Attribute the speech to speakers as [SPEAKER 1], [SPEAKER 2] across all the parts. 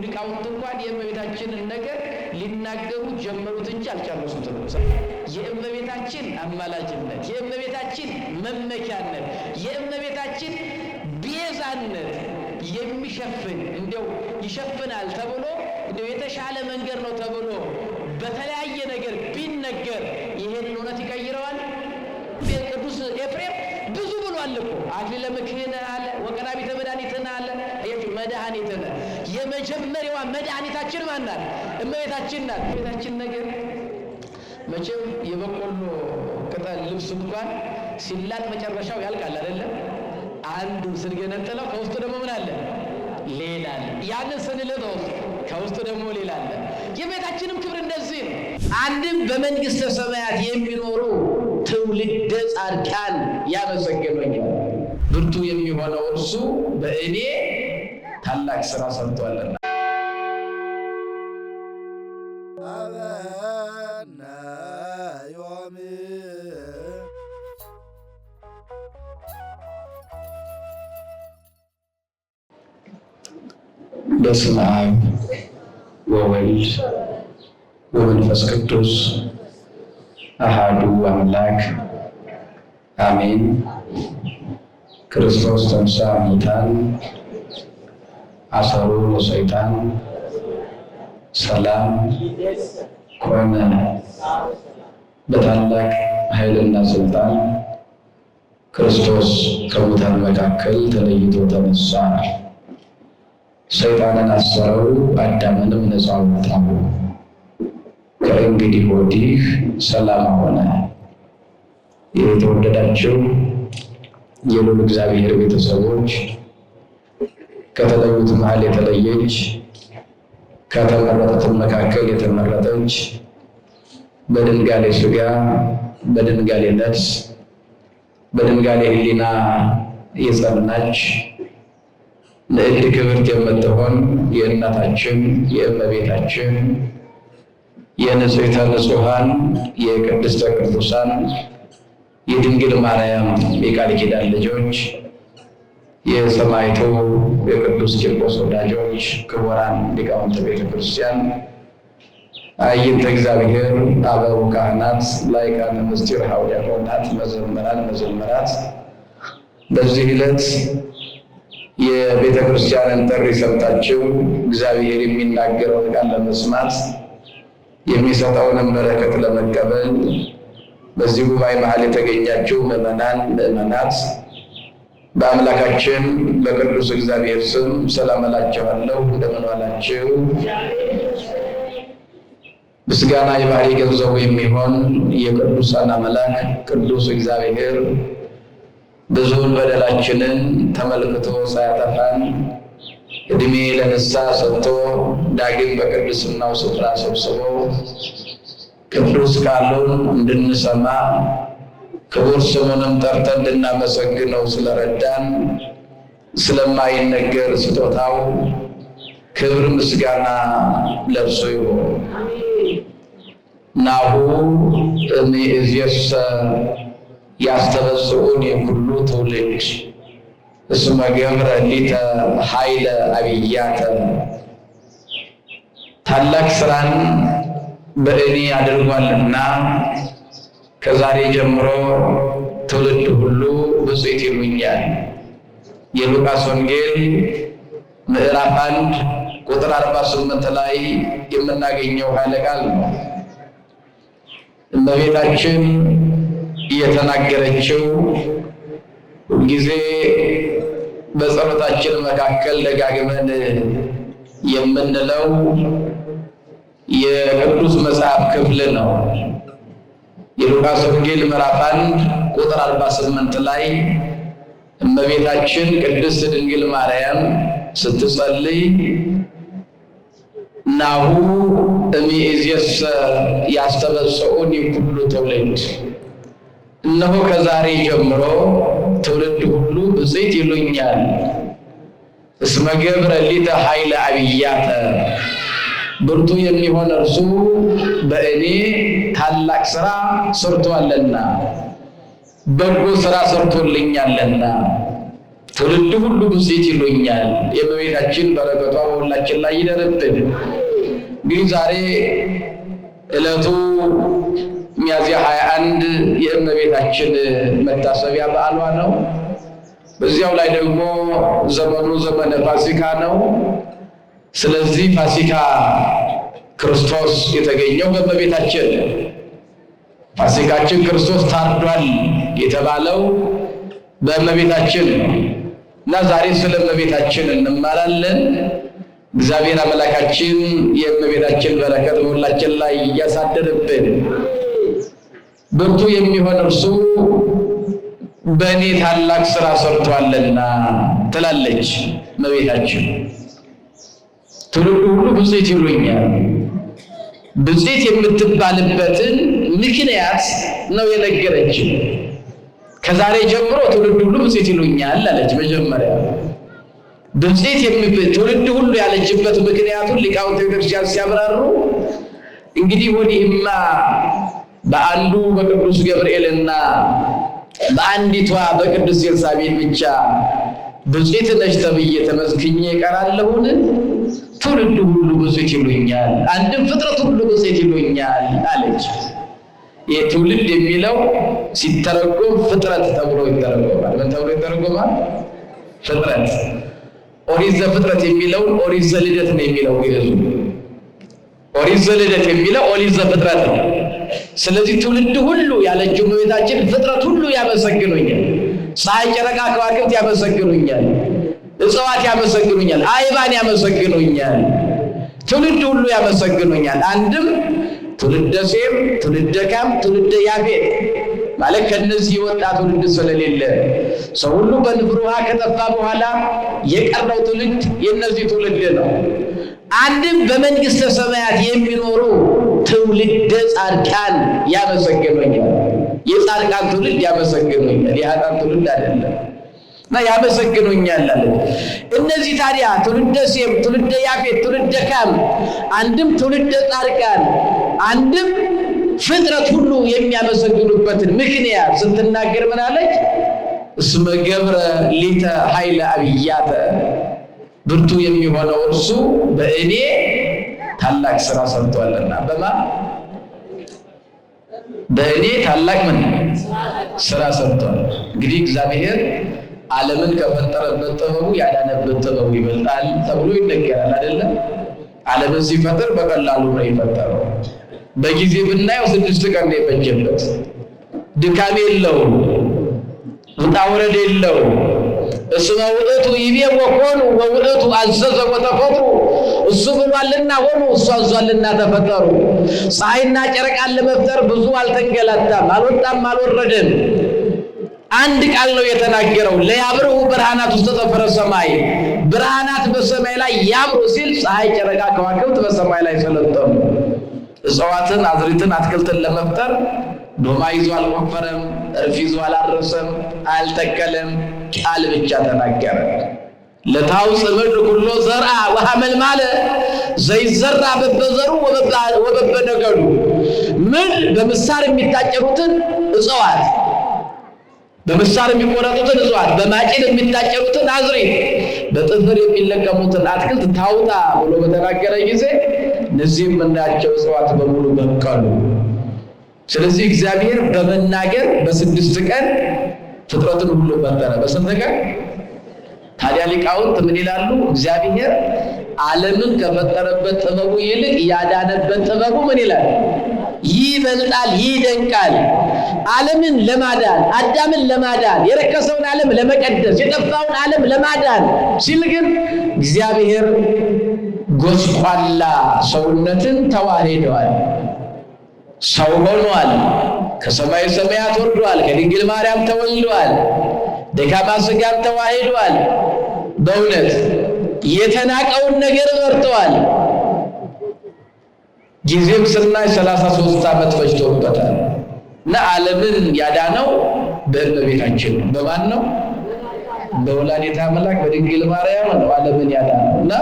[SPEAKER 1] ሊቃውንት እንኳን የእመቤታችንን ነገር ሊናገሩ ጀመሩት እንጂ አልጨረሱትም። የእመቤታችን አማላጅነት፣ የእመቤታችን መመኪያነት፣ የእመቤታችን ቤዛነት የሚሸፍን እንደው ይሸፍናል ተብሎ እንደው የተሻለ መንገድ ነው ተብሎ በተለያየ ነገር ቢነገር ይሄንን እውነት ይቀይረዋል? ቅዱስ ኤፍሬም ብዙ ብሏል እኮ አክሊለ ምክህነ አለ፣ ወቀዳሚተ መድኃኒትነ አለ። አያችሁ መድኃኒትነ የመጀመሪያዋ መድኃኒታችን ማን ናት? እመቤታችን ናት። እመቤታችን ነገር መቼም የበቆሎ ቅጠል ልብስ እንኳን ሲላጥ መጨረሻው ያልቃል አይደለም? አንዱን ስንገነጥለው ከውስጡ ደግሞ ምን አለ? ሌላ አለ። ያንን ስንልጠው ከውስጡ ደግሞ ሌላ አለ። የእመቤታችንም ክብር እንደዚህ ነው። አንድም በመንግሥተ ሰማያት የሚኖሩ ትውልደ ጻድቃን ያመሰግኑኛል። ብርቱ የሚሆነው እርሱ በእኔ ታላቅ ሥራ ሰርቷልና። በስመ አብ ወወልድ ወመንፈስ ቅዱስ አሐዱ አምላክ አሜን። ክርስቶስ ተንሥአ እሙታን አሰሮ ለሰይጣን ሰላም ኮነ። በታላቅ ኃይልና ስልጣን ክርስቶስ ከሙታን መካከል ተለይቶ ተነሳ። ሰይጣንን አሰረው፣ አዳምንም ነፃ አወጣው። ከእንግዲህ ወዲህ ሰላም ሆነ። የተወደዳችሁ የልዑል እግዚአብሔር ቤተሰቦች፣ ከተለዩት መሃል የተለየች ከተመረጡት መካከል የተመረጠች በድንጋሌ ሥጋ በድንጋሌ ነፍስ በድንጋሌ ሕሊና የጸናች ንዕድ ክብርት የምትሆን የእናታችን የእመቤታችን የንጽሕተ ንጹሐን የቅድስተ ቅዱሳን የድንግል ማርያም የቃል ኪዳን ልጆች የሰማዕቱ የቅዱስ ቂርቆስ ወዳጆች ክቡራን ሊቃውንተ ቤተ ክርስቲያን አይንተ እግዚአብሔር አበው ካህናት ላይካነ ምስጢር ሐዋርያት መዘምራን መዘምራት በዚህ ዕለት የቤተ ክርስቲያንን ጥሪ ሰምታችሁ እግዚአብሔር የሚናገረውን ቃል ለመስማት የሚሰጠውን በረከት ለመቀበል በዚህ ጉባኤ መሃል የተገኛችሁ ምዕመናን ምዕመናት በአምላካችን በቅዱስ እግዚአብሔር ስም ሰላም እላችኋለሁ። እንደምን ዋላችሁ? ምስጋና የባህሪ ገንዘቡ የሚሆን የቅዱሳን አምላክ ቅዱስ እግዚአብሔር ብዙውን በደላችንን ተመልክቶ ሳያጠፋን ዕድሜ ለንስሐ ሰጥቶ ዳግም በቅድስናው ስፍራ ሰብስቦ ቅዱስ ቃሉን እንድንሰማ ክቡር ስሙንም ጠርተን እንድናመሰግነው ስለረዳን ስለማይነገር ስጦታው ክብር ምስጋና ለእርሱ ይሁን። ናሁ እምይእዜሰ ያስተበጽኡኒ ኩሉ ትውልድ እስመ ገብረ ሊተ ኃይለ አብያተ። ታላቅ ስራን በእኔ አድርጓልና ከዛሬ ጀምሮ ትውልድ ሁሉ ብፅዕት ይሉኛል። የሉቃስ ወንጌል ምዕራፍ 1 ቁጥር 48 ላይ የምናገኘው ኃይለ ቃል ነው። እመቤታችን የተናገረችው ሁልጊዜ በጸሎታችን መካከል ደጋግመን የምንለው የቅዱስ መጽሐፍ ክፍል ነው። የሉቃስ ወንጌል ምዕራፍ 1 ቁጥር 48 ላይ እመቤታችን ቅድስት ድንግል ማርያም ስትጸልይ ናሁ እምይእዜሰ ያስተበጽኡኒ ኩሉ ትውልድ፣ እነሆ ከዛሬ ጀምሮ ትውልድ ሁሉ ብፅዕት ይሉኛል። እስመ ገብረ ሊተ ኃይለ አብያተ፣ ብርቱ የሚሆን እርሱ በእኔ ታላቅ ስራ ሰርቷልና በጎ ስራ ሰርቶልኛልና። ትውልድ ሁሉ ብፅዕት ይሉኛል። የእመቤታችን በረከቷ በሁላችን ላይ ይደርብን። እንግዲህ ዛሬ ዕለቱ ሚያዝያ 21 የእመቤታችን መታሰቢያ በዓሏ ነው። በዚያው ላይ ደግሞ ዘመኑ ዘመነ ፋሲካ ነው። ስለዚህ ፋሲካ ክርስቶስ የተገኘው በእመቤታችን፣ ፋሲካችን ክርስቶስ ታርዷል የተባለው በእመቤታችን እና ዛሬ ስለ እመቤታችን እንማራለን። እግዚአብሔር አምላካችን የእመቤታችን በረከት በሁላችን ላይ እያሳደረብን ብርቱ የሚሆን እርሱ በእኔ ታላቅ ስራ ሰርቷልና ትላለች እመቤታችን። ትውልዱ ሁሉ ብፅዕት ይሉኛል። ብፅዕት የምትባልበትን ምክንያት ነው የነገረችን። ከዛሬ ጀምሮ ትውልድ ሁሉ ብፅዕት ይሉኛል አለች። መጀመሪያ ብፅዕት ትውልድ ሁሉ ያለችበት ምክንያቱን ሊቃውንተ ቤተክርስቲያን ሲያብራሩ እንግዲህ ወዲህማ በአንዱ በቅዱስ ገብርኤልና በአንዲቷ በቅዱስ ኤልሳቤጥ ብቻ ብፅዕት ነሽ ተብዬ ተመስግኜ እቀራለሁን? ትውልድ ሁሉ ብፅዕት ይሉኛል፣ አንድም ፍጥረት ሁሉ ብፅዕት ይሉኛል አለች። ይህ ትውልድ የሚለው ሲተረጎም ፍጥረት ተብሎ ይተረጎማል። ምን ተብሎ ይተረጎማል? ፍጥረት። ኦሪት ዘፍጥረት የሚለውን ኦሪት ዘልደት ነው የሚለው ግዕዙ። ኦሪት ዘልደት የሚለው ኦሪት ዘፍጥረት ነው። ስለዚህ ትውልድ ሁሉ ያለችው እመቤታችን ፍጥረት ሁሉ ያመሰግኑኛል፣ ፀሐይ፣ ጨረቃ፣ ከዋክብት ያመሰግኑኛል፣ እጽዋት ያመሰግኑኛል፣ አይባን ያመሰግኑኛል፣ ትውልድ ሁሉ ያመሰግኑኛል። አንድም ትውልደ ሴም፣ ትውልደ ካም፣ ትውልደ ያፌት ማለት ከነዚህ የወጣ ትውልድ ስለሌለ ሰው ሁሉ በንፍር ውሃ ከጠፋ በኋላ የቀረው ትውልድ የነዚህ ትውልድ ነው። አንድም በመንግስተ ሰማያት የሚኖሩ ትውልደ ጻድቃን ያመሰግኑኛል። የጻድቃን ትውልድ ያመሰግኑኛል፣ የኃጥአን ትውልድ አይደለም እና ያመሰግኑኛል አለ። እነዚህ ታዲያ ትውልደ ሴም፣ ትውልደ ያፌት፣ ትውልደ ካም፣ አንድም ትውልደ ጻድቃን፣ አንድም ፍጥረት ሁሉ የሚያመሰግኑበትን ምክንያት ስትናገር ምን አለች? እስመ ገብረ ሊተ ኃይለ አብያተ፣ ብርቱ የሚሆነው እርሱ በእኔ ታላቅ ስራ ሰርቷልና። በእኔ ታላቅ ምን ስራ ሰርቷል። እንግዲህ እግዚአብሔር ዓለምን ከፈጠረበት ጥበቡ ያዳነበት ጥበቡ ይበልጣል ተብሎ ይነገራል አይደለም? ዓለምን ሲፈጥር በቀላሉ ነው የፈጠረው። በጊዜ ብናየው 6 ቀን ነው የፈጀበት። ድካም የለው፣ ውጣ ውረድ የለው። እስመ ውእቱ ይቤ ወኮኑ ወውእቱ አዘዘ ወተፈጥሩ፣ እሱ ብሏልና ሆኑ፣ እሱ አዟልና ተፈጠሩ። ፀሐይና ጨረቃን ለመፍጠር ብዙ አልተንገላታም፣ አልወጣም፣ አልወረደም። አንድ ቃል ነው የተናገረው። ለያብርሁ ብርሃናት ውስተ ጠፈረ ሰማይ፣ ብርሃናት በሰማይ ላይ ያብሩ ሲል ፀሐይ፣ ጨረቃ፣ ከዋክብት በሰማይ ላይ ሰለጠኑ። እጽዋትን፣ አዝሪትን፣ አትክልትን ለመፍጠር ዶማ ይዞ አልቆፈረም፣ እርፍ ይዞ አላረሰም፣ አልተከለም። ቃል ብቻ ተናገረ። ለታውፅእ ምድር ኩሎ ዘርአ ወሐመልማለ፣ ዘይዘራ በበዘሩ ወበበነገዱ። ምድር በምሳር የሚታጨሩትን እጽዋት፣ በምሳር የሚቆረጡትን እጽዋት፣ በማጭድ የሚታጨሩትን አዝሪት፣ በጥፍር የሚለቀሙትን አትክልት ታውጣ ብሎ በተናገረ ጊዜ እነዚህም የምናያቸው እጽዋት በሙሉ በቀሉ። ስለዚህ እግዚአብሔር በመናገር በ6 ቀን ፍጥረትን ሁሉ ፈጠረ። በስንት ቀን? ታዲያ ሊቃውንት ምን ይላሉ? እግዚአብሔር ዓለምን ከፈጠረበት ጥበቡ ይልቅ ያዳነበት ጥበቡ ምን ይላል? ይበልጣል፣ ይደንቃል። ዓለምን ለማዳን፣ አዳምን ለማዳን፣ የረከሰውን ዓለም ለመቀደስ፣ የጠፋውን ዓለም ለማዳን ሲል ግን እግዚአብሔር ጎስቋላ ሰውነትን ተዋህደዋል። ሰው ሆኗል። ከሰማይ ሰማያት ወርዷል። ከድንግል ማርያም ተወልዷል። ደካማ ሥጋም ተዋህዷል። በእውነት የተናቀውን ነገር መርጠዋል። ጊዜም ስናይ 33 ዓመት ፈጅቶበታል እና ዓለምን ያዳነው በእመቤታችን ነው። በማን ነው? በወላዲተ አምላክ በድንግል ማርያም ነው ዓለምን ያዳነው እና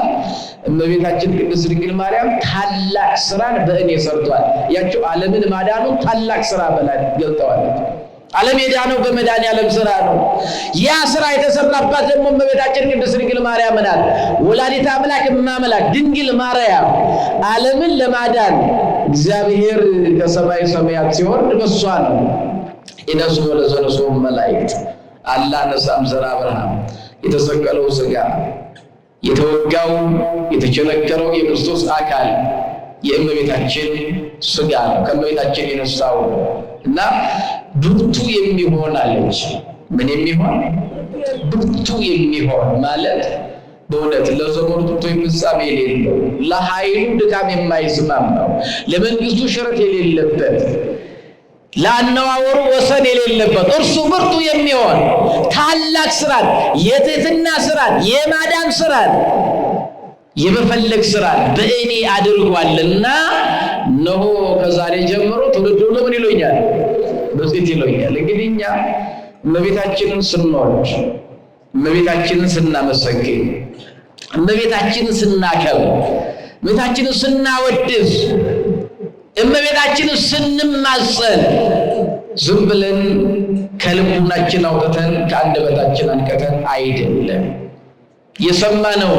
[SPEAKER 1] እመቤታችን ቅድስት ድንግል ማርያም ታላቅ ስራን በእኔ ሰርቷል። ያቸው ዓለምን ማዳኑ ታላቅ ስራ በላይ ገልጠዋለች። ዓለም የዳነው በመድኃኒዓለም ሥራ ነው። ያ ሥራ የተሰራባት ደግሞ እመቤታችን ቅድስት ድንግል ማርያም ናት። ወላዲተ አምላክ እማምላክ ድንግል ማርያም ዓለምን ለማዳን እግዚአብሔር ከሰማይ ሰማያት ሲወርድ በሷ ነው። ኢነሱ ወለዘነሱ መላእክት አላ ነሳም ዘራ አብርሃም የተሰቀለው ሥጋ የተወጋው የተቸነከረው የክርስቶስ አካል የእመቤታችን ሥጋ ነው። ከእመቤታችን የነሳው እና ብርቱ የሚሆን አለች። ምን የሚሆን? ብርቱ የሚሆን ማለት በእውነት ለዘመኑ ጥንቶ ፍጻሜ የሌለው ለኃይሉ ድካም የማይስማማው ለመንግስቱ ሽረት የሌለበት ለአነዋወሩ ወሰን የሌለበት እርሱ ብርቱ የሚሆን ታላቅ ሥራን የትሕትና ሥራን የማዳን ሥራን የመፈለግ ሥራን በእኔ አድርጓልና እነሆ ከዛሬ ጀምሮ ትውልድ ሁሉ ምን ይሉኛል? በጽድቅ ይሉኛል። እንግዲህ እኛ እመቤታችንን ስንወድ፣ እመቤታችንን ስናመሰግን፣ እመቤታችንን ስናከብር፣ እመቤታችንን ስናወድስ፣ እመቤታችንን ስንማጸን ዝም ብለን ከልቡናችን አውጥተን ከአንደበታችን አንቀተን አይደለም የሰማነው።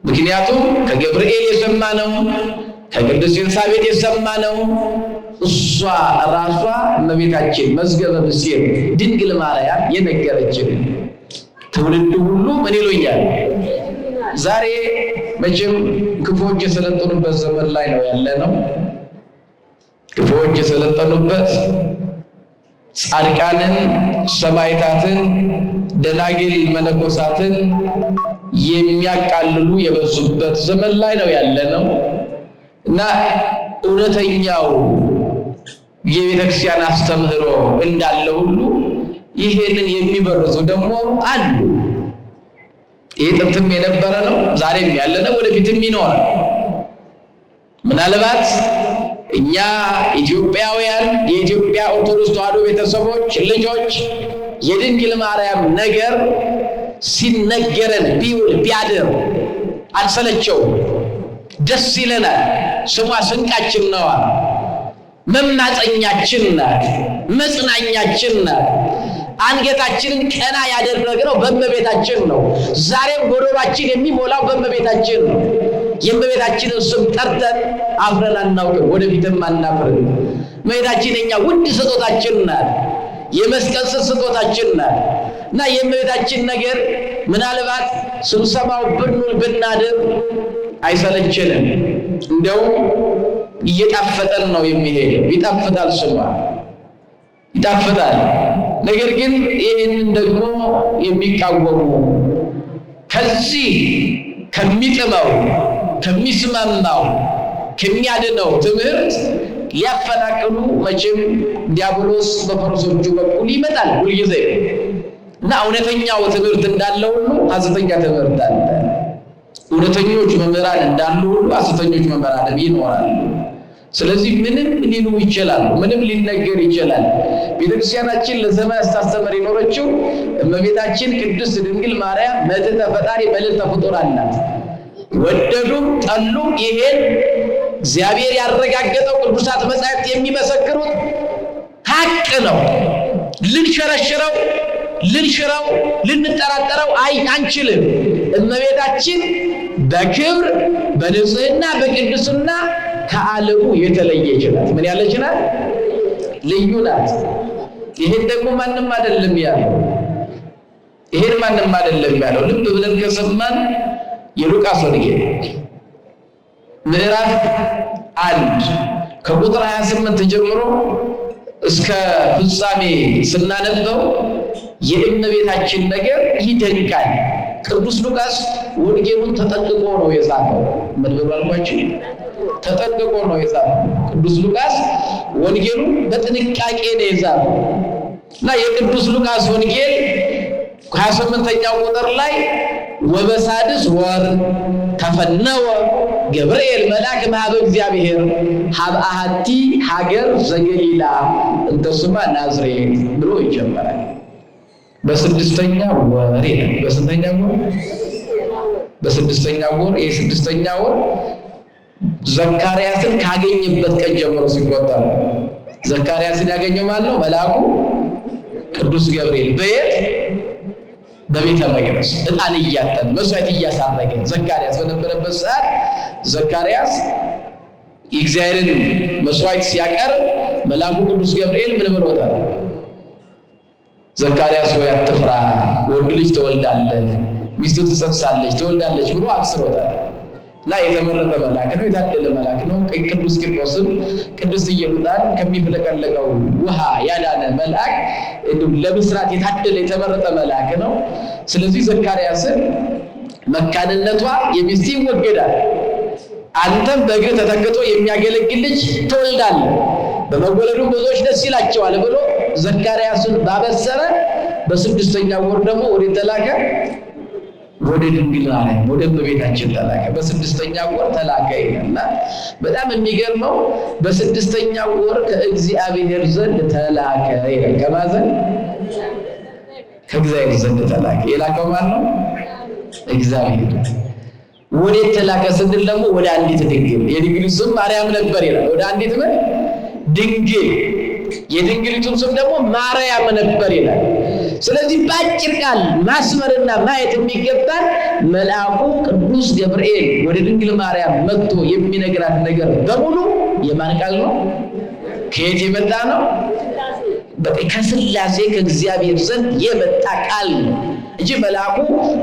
[SPEAKER 1] ምክንያቱም ከገብርኤል የሰማነው ከቅድስት ኤልሳቤጥ የሰማነው እሷ ራሷ እመቤታችን መዝገበ ምስጢር ድንግል ማርያም የነገረችን ትውልድ ሁሉ ምን ይሉኛል? ዛሬ መቼም ክፉዎች የሰለጠኑበት ዘመን ላይ ነው ያለነው። ክፉዎች የሰለጠኑበት ጻድቃንን፣ ሰማዕታትን፣ ደናግል መነኮሳትን የሚያቃልሉ የበዙበት ዘመን ላይ ነው ያለነው እና እውነተኛው የቤተክርስቲያን አስተምህሮ እንዳለ ሁሉ ይሄንን የሚበርዙ ደግሞ አሉ። ይሄ ጥንትም የነበረ ነው፣ ዛሬም ያለ ነው፣ ወደፊትም ይኖራል። ምናልባት እኛ ኢትዮጵያውያን የኢትዮጵያ ኦርቶዶክስ ተዋሕዶ ቤተሰቦች ልጆች የድንግል ማርያም ነገር ሲነገረን ቢውል ቢያድር አንሰለቸውም፣ ደስ ይለናል። ስሟ ስንቃችን ነዋ፣ መማፀኛችን ናት፣ መጽናኛችን ናት። አንገታችንን ቀና ያደረግነው በእመቤታችን ነው። ዛሬም ጎዶሏችን የሚሞላው በእመቤታችን ነው። የእመቤታችንን ስም ጠርተን አፍረን አናውቅም፣ ወደፊትም አናፍርም። እመቤታችን የኛ ውድ ስጦታችን ናት፣ የመስቀል ስር ስጦታችን ናት እና የእመቤታችን ነገር ምናልባት ስንሰማው ብንውል ብናድር አይሰለችንም። እንደውም እየጣፈጠን ነው የሚሄደው። ይጣፍጣል፣ ስሟ ይጣፍጣል። ነገር ግን ይህንን ደግሞ የሚቃወሙ ከዚህ ከሚጥመው ከሚስማማው ከሚያድነው ትምህርት ሊያፈናቅሉ መቼም ዲያብሎስ በፈረሶቹ በኩል ይመጣል ሁልጊዜ እና እውነተኛው ትምህርት እንዳለ ሁሉ ሐሰተኛ ትምህርት አለ። እውነተኞች መምህራን እንዳሉ ሁሉ ሐሰተኞች መምህራን ይኖራሉ። ስለዚህ ምንም ሊሉ ይችላሉ፣ ምንም ሊነገር ይችላል። ቤተክርስቲያናችን ለዘመን ስታስተምር የኖረችው እመቤታችን ቅድስት ድንግል ማርያም መልዕልተ ፈጣሪ መልዕልተ ፍጡራን ናት። ወደዱም ጠሉም ይሄን እግዚአብሔር ያረጋገጠው ቅዱሳት መጻሕፍት የሚመሰክሩት ሀቅ ነው። ልንሽረው ልንጠራጠረው አንችልም። እመቤታችን በክብር በንጽህና በቅድስና ከዓለሙ የተለየች ናት። ምን ያለች ናት? ልዩ ናት። ይሄን ደግሞ ማንም አይደለም ያለው። ልብ ብለን ከሰማን የሉቃስ ወንጌል ምዕራፍ 1 ከቁጥር 28 ጀምሮ እስከ ፍጻሜ ስናነበው የእመቤታችን ነገር ይደንቃል። ቅዱስ ሉቃስ ወንጌሉን ተጠንቅቆ ነው የጻፈው። ምን ብሏልኳችሁ? ተጠንቅቆ ነው የጻፈው። ቅዱስ ሉቃስ ወንጌሉን በጥንቃቄ ነው የጻፈው እና የቅዱስ ሉቃስ ወንጌል 28ኛው ቁጥር ላይ ወበሳድስ ወር ተፈነወ ገብርኤል መልአክ ማኅበ እግዚአብሔር ሀብ አሐቲ ሀገር ዘገሊላ እንተ ስማ ናዝሬት ብሎ ይጀምራል። በስድስተኛው ወር ይላል። በስንተኛው ወር? በስድስተኛው ወር። የስድስተኛው ወር ዘካርያስን ካገኘበት ቀን ጀምሮ ሲቆጠር ዘካርያስን ያገኘው ማለት ነው መልአኩ ቅዱስ ገብርኤል በየት በቤተ መቅደስ ዕጣን እያጠነ መስዋዕት እያሳረገ ዘካርያስ በነበረበት ሰዓት ዘካርያስ የእግዚአብሔርን መስዋዕት ሲያቀርብ መልአኩ ቅዱስ ገብርኤል ምን ብሎታል? ዘካርያስ ሆይ አትፍራ፣ ወንድ ልጅ ትወልዳለህ፣ ሚስቱ ትጸንሳለች ትወልዳለች ብሎ አብስሮታል። እና የተመረጠ መልአክ ነው፣ የታደለ መልአክ ነው። ቅዱስ ቂርቆስም ቅዱስ ኢየሉጣን ከሚፍለቀለቀው ውሃ ያዳነ መልአክ ለብስራት የታደለ የተመረጠ መልአክ ነው። ስለዚህ ዘካርያስን መካንነቷ የሚስት ይወገዳል፣ አንተም በእግር ተተክቶ የሚያገለግል ልጅ ትወልዳለህ፣ በመወለዱ ብዙዎች ደስ ይላቸዋል ብሎ ዘካርያስን ባበሰረ በስድስተኛው ወር ደግሞ ወደ ተላከ ወደ ድንግል ማርያም ወደ እመቤታችን ተላከ። በስድስተኛው ወር ተላከ ይላልና በጣም የሚገርመው በስድስተኛው ወር ከእግዚአብሔር ዘንድ ተላከ ይላል። ከማዘን ከእግዚአብሔር ዘንድ ተላከ። የላከው ማን ነው? እግዚአብሔር። ወደ ተላከ ስንል ደግሞ ወደ አንዲት ድንግል፣ የድንግል ስም ማርያም ነበር ይላል። ወደ አንዲት ምን ድንግል፣ የድንግሊቱም ስም ደግሞ ማርያም ነበር ይላል። ስለዚህ በአጭር ቃል ማስመርና ማየት የሚገባን መልአኩ ቅዱስ ገብርኤል ወደ ድንግል ማርያም መጥቶ የሚነግራት ነገር በሙሉ የማን ቃል ነው? ከየት የመጣ ነው? ከሥላሴ ከእግዚአብሔር ዘንድ የመጣ ቃል ነው እንጂ መልአኩ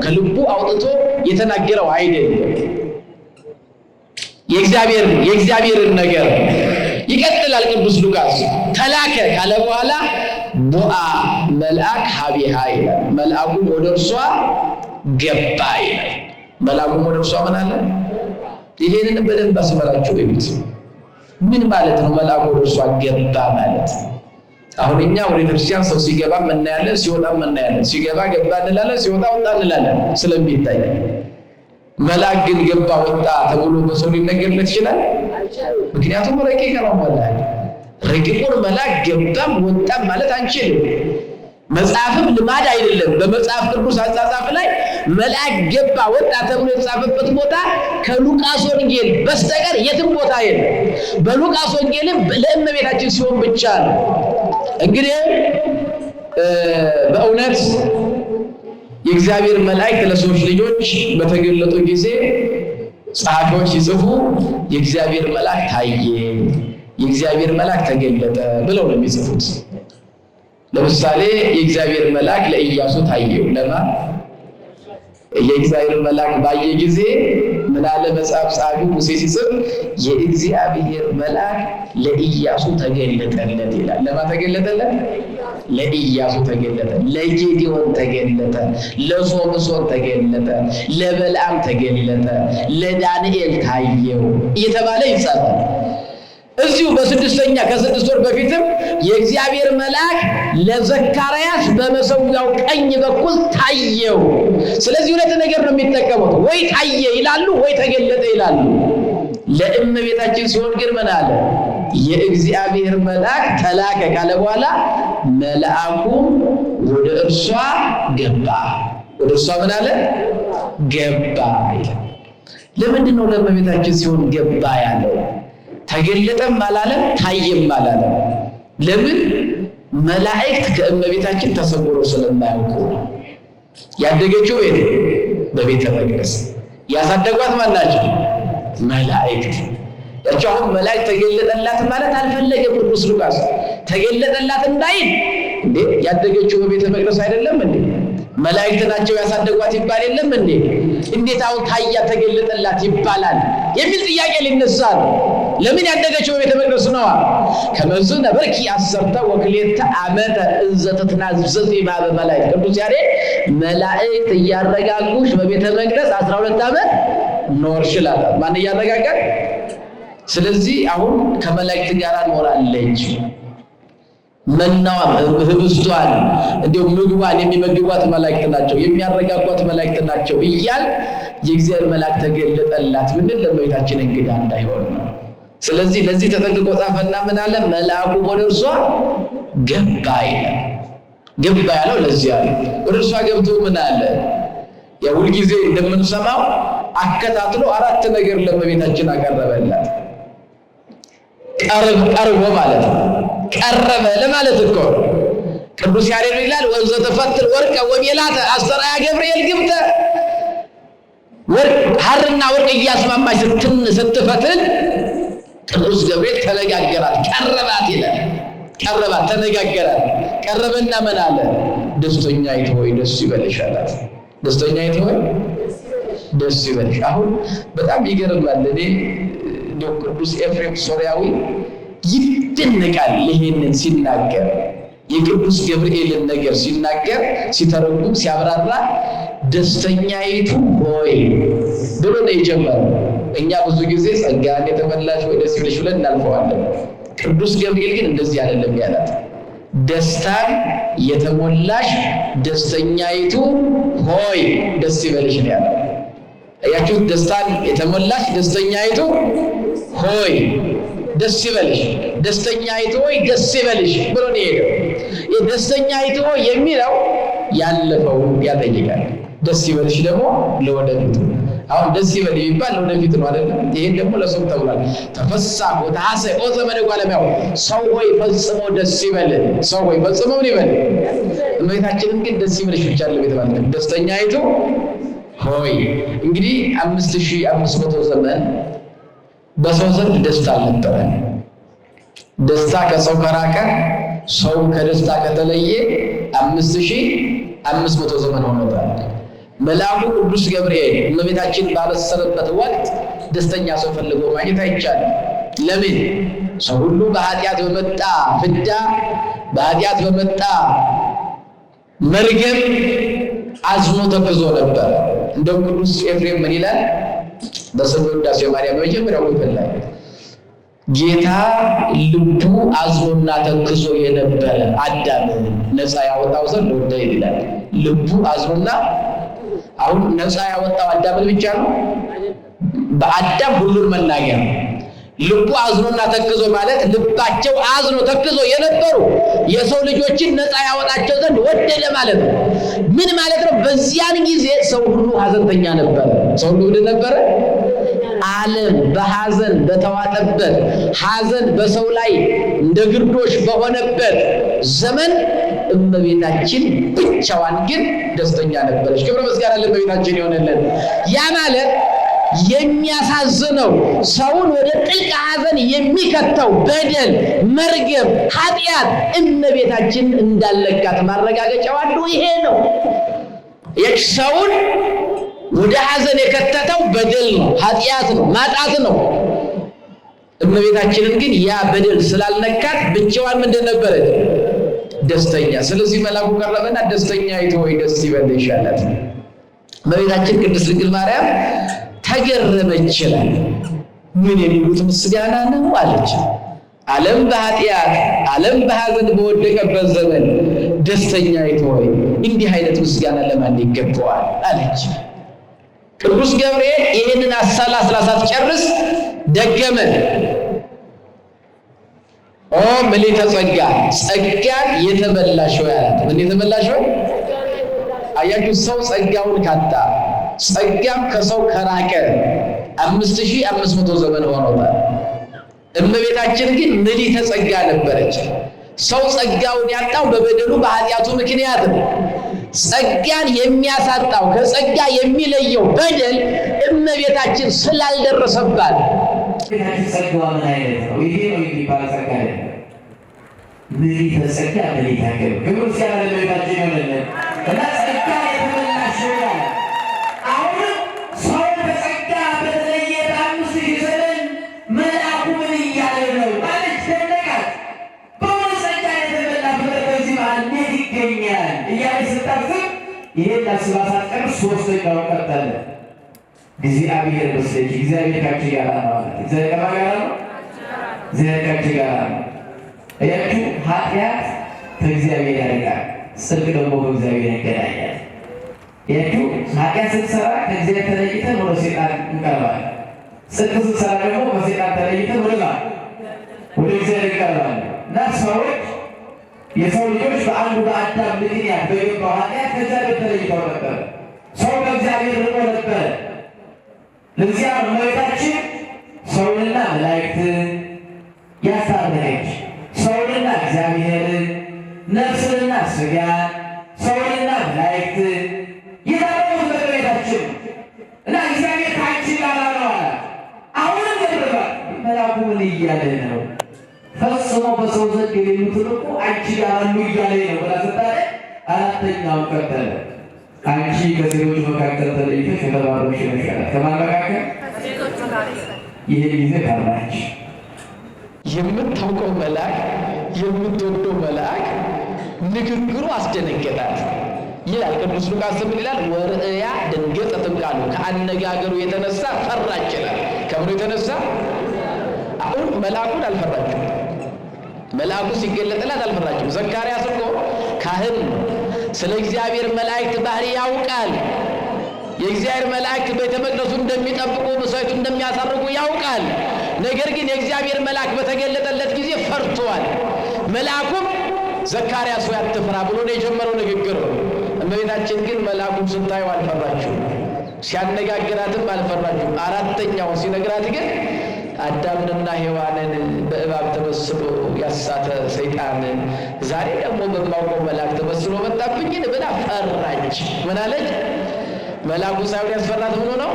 [SPEAKER 1] ከልቡ አውጥቶ የተናገረው አይደለም። የእግዚአብሔርን ነገር ይቀጥላል። ቅዱስ ሉቃስ ተላከ ካለ በኋላ ቦአ መልአክ ሀቢሃ ይላል። መልአኩም ወደ እርሷ ገባ ይላል። መልአኩም ወደ እርሷ ምን አለ? ይሄንን በደንብ አስመራችሁ ይሉት ምን ማለት ነው? መልአኩ ወደ እርሷ ገባ ማለት አሁን እኛ ወደ ክርስቲያን ሰው ሲገባ እናያለን፣ ሲወጣ እናያለን። ሲገባ ገባ እንላለን፣ ሲወጣ ወጣ እንላለን ስለሚታይ። መልአክ ግን ገባ ወጣ ተብሎ በሰው ሊነገርለት ይችላል? ምክንያቱም ረቂቅ ነው። ረቂቁን መልአክ ገባም ወጣም ማለት አንችልም። መጽሐፍም ልማድ አይደለም። በመጽሐፍ ቅዱስ አጻጻፍ ላይ መልአክ ገባ ወጣ ተብሎ የተጻፈበት ቦታ ከሉቃስ ወንጌል በስተቀር የትም ቦታ የለም። በሉቃስ ወንጌልም ለእመቤታችን ሲሆን ብቻ ነው። እንግዲህ በእውነት የእግዚአብሔር መላእክት ለሰዎች ልጆች በተገለጡ ጊዜ ጸሐፊዎች ሲጽፉ የእግዚአብሔር መልአክ ታየ፣ የእግዚአብሔር መልአክ ተገለጠ ብለው ነው የሚጽፉት። ለምሳሌ የእግዚአብሔር መልአክ ለኢያሱ ታየው። ለማን? የእግዚአብሔር መልአክ ባየ ጊዜ ምን አለ መጽሐፍ ጸሐፊው ሙሴ ሲጽፍ የእግዚአብሔር መልአክ ለኢያሱ ተገለጠለት ይላል። ለማን ተገለጠለት? ለኢያሱ ተገለጠ፣ ለጌዲዮን ተገለጠ፣ ለሶምሶን ተገለጠ፣ ለበልዓም ተገለጠ፣ ለዳንኤል ታየው እየተባለ ይጻፋል። እዚሁ በስድስተኛ ከስድስት ወር በፊትም የእግዚአብሔር መልአክ ለዘካርያስ በመሰዊያው ቀኝ በኩል ታየው። ስለዚህ ሁለት ነገር ነው የሚጠቀሙት፣ ወይ ታየ ይላሉ ወይ ተገለጠ ይላሉ። ለእመቤታችን ሲሆን ግን ምን አለ? የእግዚአብሔር መልአክ ተላከ ካለ በኋላ መልአኩ ወደ እርሷ ገባ። ወደ እርሷ ምን አለ? ገባ ይላል። ለምንድን ነው ለእመቤታችን ሲሆን ገባ ያለው? ተገለጠም አላለም፣ ታየም አላለም። ለምን? መላእክት ከእመቤታችን ተሰውረው ስለማያውቁ። ያደገችው ቤት በቤተ መቅደስ፣ ያሳደጓት ማን ናቸው? መላእክት። ያቸው አሁን መላእክት ተገለጠላት ማለት አልፈለገም ቅዱስ ሉቃስ። ተገለጠላት እንዳይል እንዴ ያደገችው በቤተ መቅደስ አይደለም እንዴ? መላእክት ናቸው ያሳደጓት ይባል የለም እንዴ? እንዴት አሁን ታያ ተገለጠላት ይባላል የሚል ጥያቄ ሊነሳ ነው። ለምን? ያደገችው በቤተ መቅደስ ነዋ። ከመዝ ነበርኪ 10 ዓመተ እንዘ ተትናዘዝ ባበ መላእክት። ቅዱስ ያሬድ መላእክት እያረጋጉሽ በቤተ መቅደስ 12 ዓመት ኖርሽ ይላል። ማን እያረጋጋል? ስለዚህ አሁን ከመላእክት ጋር ኖራለች። መናዋም ህብስቷን እንዲሁ ምግቧን የሚመግቧት መላእክት ናቸው፣ የሚያረጋጓት መላእክት ናቸው እያል የእግዚአብሔር መልአክ ተገለጠላት ብንል ለእመቤታችን እንግዳ እንዳይሆን ነው። ስለዚህ ለዚህ ተጠንቅቆ ጻፈና ምን አለ? መልአኩ ወደ እርሷ ገባ ይላል። ገባ ያለው ለዚህ አለ። ወደ እርሷ ገብቶ ምን አለ? ያው ሁልጊዜ እንደምንሰማው አከታትሎ 4 ነገር ለእመቤታችን አቀረበላት። ቀርቦ ማለት ነው። ቀረበ ለማለት እኮ ቅዱስ ያሬድ ይላል ወንዘ ተፈትል ወርቀ ወሜላተ አስተርአያ ገብርኤል ግብተ ወርቅ ሐርና ወርቅ እያስማማች ስትፈትል ቅዱስ ገብርኤል ተነጋገራት ቀረባት ይላል። ቀረባት ተነጋገራት። ቀረበና ምን አለ? ደስተኛይቱ ሆይ ደስ ይበልሽ አላት። ደስተኛይቱ ሆይ ደስ ይበልሽ። አሁን በጣም ይገርማል። እኔ ቅዱስ ኤፍሬም ሶርያዊ ይደነቃል ይሄንን ሲናገር፣ የቅዱስ ገብርኤልን ነገር ሲናገር ሲተረጉም ሲያብራራ ደስተኛይቱ ሆይ ብሎ ነው የጀመረው። እኛ ብዙ ጊዜ ጸጋን የተመላሽ ወይ ደስ ይበልሽ ብለን እናልፈዋለን። ቅዱስ ገብርኤል ግን እንደዚህ አይደለም ያላት። ደስታን የተሞላሽ ደስተኛይቱ ሆይ ደስ ይበልሽ ነው ያለው። አያችሁ፣ ደስታን የተሞላሽ ደስተኛይቱ ሆይ ደስ ይበልሽ፣ ደስተኛይቱ ሆይ ደስ ይበልሽ ብሎ ነው የሄደው። የደስተኛይቱ ሆይ የሚለው ያለፈው ያጠይቃል። ደስ ይበልሽ ደግሞ ለወደፊቱ። አሁን ደስ ይበል የሚባል ለወደፊት ነው አይደል? ይሄን ደግሞ ለሰው ተብሏል። ተፈሳህ ወተሐሰይ ኦ ዘመነ ጓለሚያው፣ ሰው ሆይ ፈጽሞ ደስ ይበል። ሰው ሆይ ፈጽሞ ምን ይበል? እመቤታችንን ግን ደስ ይበልሽ ብቻ አይደለም የተባለው፣ ደስተኛይቱ ሆይ። እንግዲህ 5500 ዘመን በሰው ዘንድ ደስታ አልነበረም። ደስታ ከሰው ከራቀ፣ ሰው ከደስታ ከተለየ 5500 ዘመን ሆኖታል። መልአኩ ቅዱስ ገብርኤል እመቤታችን ባበሰረበት ወቅት ደስተኛ ሰው ፈልጎ ማግኘት አይቻልም። ለምን? ሰው ሁሉ በኃጢአት በመጣ ፍዳ፣ በኃጢአት በመጣ መርገም አዝኖ ተክዞ ነበር። እንደውም ቅዱስ ኤፍሬም ምን ይላል? በስመ ውዳሴ ማርያም በመጀመሪያው ክፍል ላይ ጌታ ልቡ አዝኖና ተክዞ የነበረ አዳም ነፃ ያወጣው ዘንድ ወደ ይላል። ልቡ አዝኖና፣ አሁን ነፃ ያወጣው አዳምን ብቻ ነው? በአዳም ሁሉን መናገር። ልቡ አዝኖና ተክዞ ማለት ልባቸው አዝኖ ተክዞ የነበሩ የሰው ልጆችን ነፃ ያወጣቸው ዘንድ ወደደ ማለት ነው። ምን ማለት ነው? በዚያን ጊዜ ሰው ሁሉ ሀዘንተኛ ነበር። ሰው ሁሉ ምን ነበረ? ዓለም በሐዘን በተዋጠበት፣ ሐዘን በሰው ላይ እንደ ግርዶሽ በሆነበት ዘመን እመቤታችን ብቻዋን ግን ደስተኛ ነበረች። ክብረ ምስጋና ለእመቤታችን ይሆንልን። ያ ማለት የሚያሳዝነው ሰውን ወደ ጥልቅ ሐዘን የሚከተው በደል፣ መርገም፣ ኃጢአት እመቤታችን እንዳለቃት ማረጋገጫው አንዱ ይሄ ነው። ሰውን ወደ ሐዘን የከተተው በደል ነው፣ ኃጢአት ነው፣ ማጣት ነው። እመቤታችንን ግን ያ በደል ስላልነካት ብቻዋን ምንድን ነበረች? ደስተኛ። ስለዚህ መልአኩ ቀረበና ደስተኛይቱ ሆይ ደስ ይበልሽ አላት። እመቤታችን ቅድስት ድንግል ማርያም ተገረመች ይላል። ምን የሚሉት ምስጋና ነው አለች። ዓለም በኃጢአት ዓለም በሐዘን በወደቀበት ዘመን ደስተኛይቱ ሆይ እንዲህ አይነት ምስጋና ለማን ይገባዋል አለች። ቅዱስ ገብርኤል ይህንን አሰላስላ ሳትጨርስ ደገመ። ኦ ምልዕተ ጸጋ፣ ጸጋን የተመላሽ ሆይ አላት። ምን የተመላሽ ሆይ? አያችሁ፣ ሰው ጸጋውን ካጣ፣ ጸጋም ከሰው ከራቀ 5500 ዘመን ሆኖታል። እመቤታችን ግን ምልዕተ ጸጋ ነበረች። ሰው ጸጋውን ያጣው በበደሉ በኃጢአቱ ምክንያት ነው። ጸጋን የሚያሳጣው ከጸጋ የሚለየው በደል እመቤታችን ስላልደረሰባት
[SPEAKER 2] ጸጋዋ ምን አይነት ነው? ይሄ ነው የሚባል ጸጋ አይደለም። ምልዕተ ጸጋ ምልዕተ ክብር፣ ክብር ሲያለ ለእመቤታችን ይሆንልን እና ጸጋ የተመላሽ ይሆናል። አሁንም ሰው ከጸጋ በተለየ በ5000 ዘመን መልአኩ ምን እያለ ነው ማለት ደነቃት። በእውነት ጸጋ የተመላ ፍቅር በዚህ መሃል እንዴት ይገኛል እያለች ስታስብ ይሄን አስባ ሳትጨርስ ሶስተኛውን ቀጠለ። እግዚአብሔር መስለኝ እግዚአብሔር ካንቺ ጋር ነው ማለት እግዚአብሔር ከማን ጋር ነው? እግዚአብሔር ካንቺ ጋር ነው። እያችሁ ኃጢአት ከእግዚአብሔር ያርቃል፣ ጽድቅ ደግሞ ከእግዚአብሔር ያገናኛል። እያችሁ ኃጢአት ስትሰራ ከእግዚአብሔር ተለይተን ወደ ሰይጣን እንቀርባለን። ጽድቅ ስትሰራ ደግሞ ከሰይጣን ተለይተን ወደ እግዚአብሔር እንቀርባለን። እና ሰዎች የሰው ልጆች በአንዱ በአዳም ምክንያት በገባው ኃጢአት ከእግዚአብሔር ተለይተው ነበር። ሰው ከእግዚአብሔር ርቆ ነበር። ለዚያ እመቤታችን ሰውንና መላእክትን ያስታረቀች፣ ሰውንና ሥጋን ሰውንና መላእክትን የታረቁት በእመቤታችን እና እግዚአብሔር ከአንቺ ጋር ነው አለ። አሁንም ገርባ መልአኩ ምን እያለ ነው? ፈጽሞ በሰው ዘንድ የሌሉትን እኮ አንቺ ጋር አሉ እያለ ነው ብላ ስታለ አራተኛው ቀጠለ። አንቺ ከሴቶች መካከል ተለይተሽ የተባረክሽ ነሽ አላት። ከማን መካከል? ይሄ ጊዜ ቀራች።
[SPEAKER 1] የምታውቀው መልአክ የምትወደው መልአክ ንግግሩ አስደነገጣት ይላል ቅዱስ ሉቃስ ምን ይላል? ወርእያ ደንገጸትም ቃሉ ከአነጋገሩ የተነሳ ፈራች ይላል። ከምኑ የተነሳ? አሁን መልአኩን አልፈራችም። መልአኩ ሲገለጥላት አልፈራችም። ዘካርያስ እኮ ካህን ስለ እግዚአብሔር መላእክት ባህሪ ያውቃል። የእግዚአብሔር መላእክት ቤተ መቅደሱ እንደሚጠብቁ መስዋዕቱ እንደሚያሳርጉ ያውቃል። ነገር ግን የእግዚአብሔር መልአክ በተገለጠለት ጊዜ ፈርቷል። መልአኩም ዘካርያስ ሆይ አትፍራ ብሎ ነው የጀመረው ንግግር። እመቤታችን ግን መልአኩም ስታየው አልፈራችም፣ ሲያነጋግራትም አልፈራችም። አራተኛውን ሲነግራት ግን አዳምንና ሔዋንን በእባብ ተመስሎ ያሳተ ሰይጣን ዛሬ ደግሞ በማውቀው መልአክ ተመስሎ መጣብኝን ብላ ፈራች። ምን አለች? መልአኩ ሳይሆን ያስፈራት ምን ነው?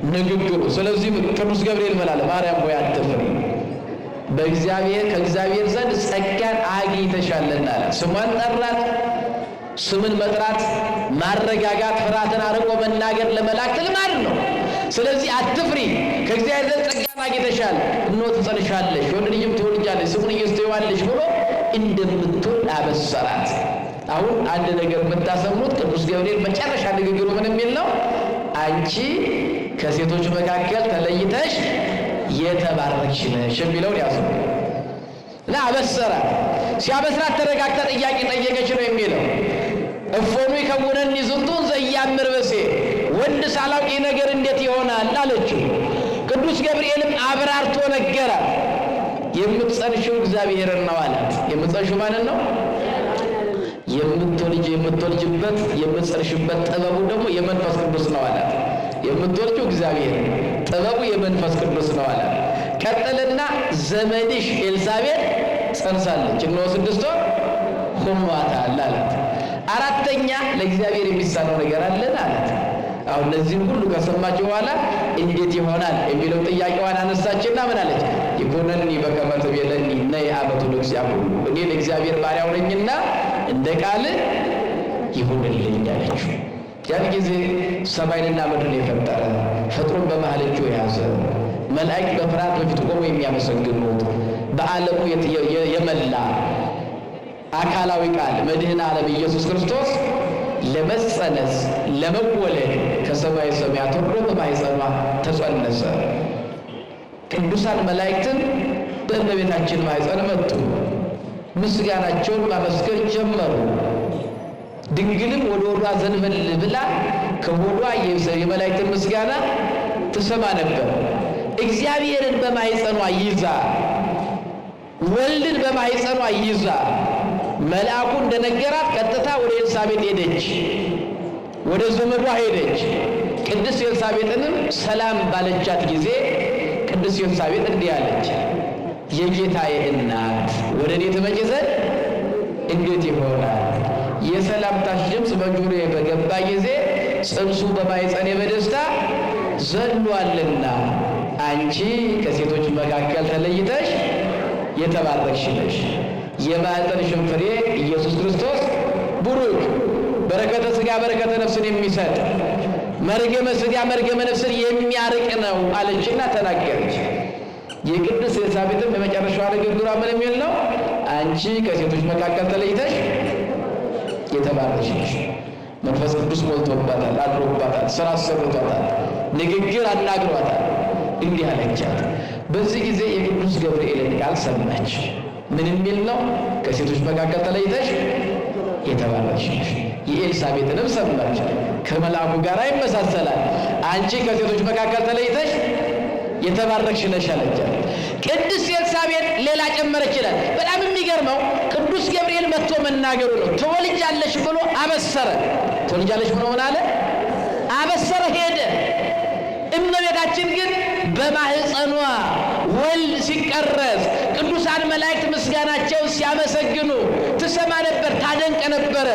[SPEAKER 1] ንግግሩ። ስለዚህ ቅዱስ ገብርኤል ምን አለ? ማርያም ሆይ አትፍሪ፣ ከእግዚአብሔር ዘንድ ጸጋን አግኝተሻልና አለ። ስሟን ጠራት። ስምን መጥራት ማረጋጋት፣ ፍርሃትን አርቆ መናገር ለመላእክት ልማድ ነው። ስለዚህ አትፍሪ፣ ከእግዚአብሔር ዘንድ ጸጋን አግኝተሻል፣ እነሆ ትጸንሻለሽ፣ ወንድ ልጅም ትወልጃለሽ፣ ስሙን ኢየሱስ ትይዋለሽ ብሎ እንደምትወልድ አበሰራት። አሁን አንድ ነገር የምታሰሙት ቅዱስ ገብርኤል መጨረሻ ንግግሩ ምን የሚል ነው? አንቺ ከሴቶች መካከል ተለይተሽ የተባረክሽ ነሽ የሚለውን ያዙ እና አበሰራት። ሲያበስራት ተረጋግታ ጥያቄ ጠየቀች ነው የሚለው። እፎኑ ይከውነኒ ዝንቱ ዘያምር በሴ፣ ወንድ ሳላውቅ ነገር እንዴት ይሆናል አለችው። ቅዱስ ገብርኤልም አብራርቶ ነገራት። የምትጸንሽው እግዚአብሔርን ነው አላት። የምትጸንሽው ማንን ነው? የምትወልጅበት የምትጸንሽበት ጥበቡ ደግሞ የመንፈስ ቅዱስ ነው አላት። የምትወልጂው እግዚአብሔር፣ ጥበቡ የመንፈስ ቅዱስ ነው አላት። ቀጠልና ዘመድሽ ኤልሳቤጥ ጸንሳለች፣ እነሆ 6 ወር ሆኗታል አላት። አራተኛ ለእግዚአብሔር የሚሳነው ነገር አለን አላት። አሁን እነዚህም ሁሉ ከሰማች በኋላ እንዴት ይሆናል የሚለው ጥያቄዋን አነሳችና ምን አለች? ይኩነኒ በከመ ትቤለኒ ነይ አመቱ ለእግዚአብሔር፣ እኔ ለእግዚአብሔር ባሪያው ነኝና እንደ ቃል ይሁንልኝ አለችው። ያን ጊዜ ሰማይንና ምድርን የፈጠረ ፈጥሮን በመሃል እጁ የያዘ መላእክት በፍርሃት በፊቱ ቆመው የሚያመሰግኑት በዓለሙ የመላ አካላዊ ቃል መድህን ዓለም ኢየሱስ ክርስቶስ ለመጸነስ ለመወለድ ከሰማይ ሰማያት ወርዶ በማኅፀኗ ተጸነሰ። ቅዱሳን መላእክትን በእመቤታችን ማኅፀን መጡ። ምስጋናቸውን ማመስገን ጀመሩ። ድንግልም ወደ ሆዷ ዘንበል ብላ ከሆዷ የመላእክትን ምስጋና ትሰማ ነበር። እግዚአብሔርን በማኅፀኗ ይዛ ወልድን በማኅፀኗ ይዛ መልአኩ እንደነገራት ቀጥታ ወደ ኤልሳቤጥ ሄደች፣ ወደ ዘመዷ ሄደች። ቅድስት ኤልሳቤጥንም ሰላም ባለቻት ጊዜ ቅድስት ኤልሳቤጥ እንዲህ አለች፣ የጌታዬ እናት ወደ እኔ ትመጪ ዘንድ እንዴት ይሆናል? የሰላምታሽ ድምፅ በጆሮዬ በገባ ጊዜ ጽንሱ በማኅፀኔ በደስታ ዘሏልና አንቺ ከሴቶች መካከል ተለይተሽ የተባረክሽ ነሽ። የማኅፀንሽን ፍሬ ኢየሱስ ክርስቶስ ቡሩክ፣ በረከተ ሥጋ በረከተ ነፍስን የሚሰጥ መርገመ ሥጋ መርገመ ነፍስን የሚያርቅ ነው አለችና ተናገረች። የቅድስት ኤልሳቤጥም የመጨረሻዋ ንግግሯ ምን የሚል ነው? አንቺ ከሴቶች መካከል ተለይተሽ የተባረክሽ ነሽ። መንፈስ ቅዱስ ሞልቶባታል፣ አድሮባታል፣ ሥራ አሰርቷታል፣ ንግግር አናግሯታል። እንዲህ አለቻት። በዚህ ጊዜ የቅዱስ ገብርኤልን ቃል ሰማች። ምን የሚል ነው? ከሴቶች መካከል ተለይተሽ የተባረክሽ ነሽ። የኤልሳቤጥንም ሰማች። ከመልአኩ ጋር ይመሳሰላል። አንቺ ከሴቶች መካከል ተለይተሽ የተባረክሽ ነሽ አለቻት። ቅድስት ኤልሳቤጥ ሌላ ጨመረች ይላል። በጣም የሚገርመው ቅዱስ ገብርኤል መጥቶ መናገሩ ነው። ትወልጃለሽ ብሎ አበሰረ። ትወልጃለሽ ብሎ ምን አለ? አበሰረ፣ ሄደ። እመቤታችን ግን በማኅፀኗ ወልድ ሲቀረጽ ቅዱሳን መላእክት ምስጋናቸው ሲያመሰግኑ ትሰማ ነበር፣ ታደንቅ ነበረ።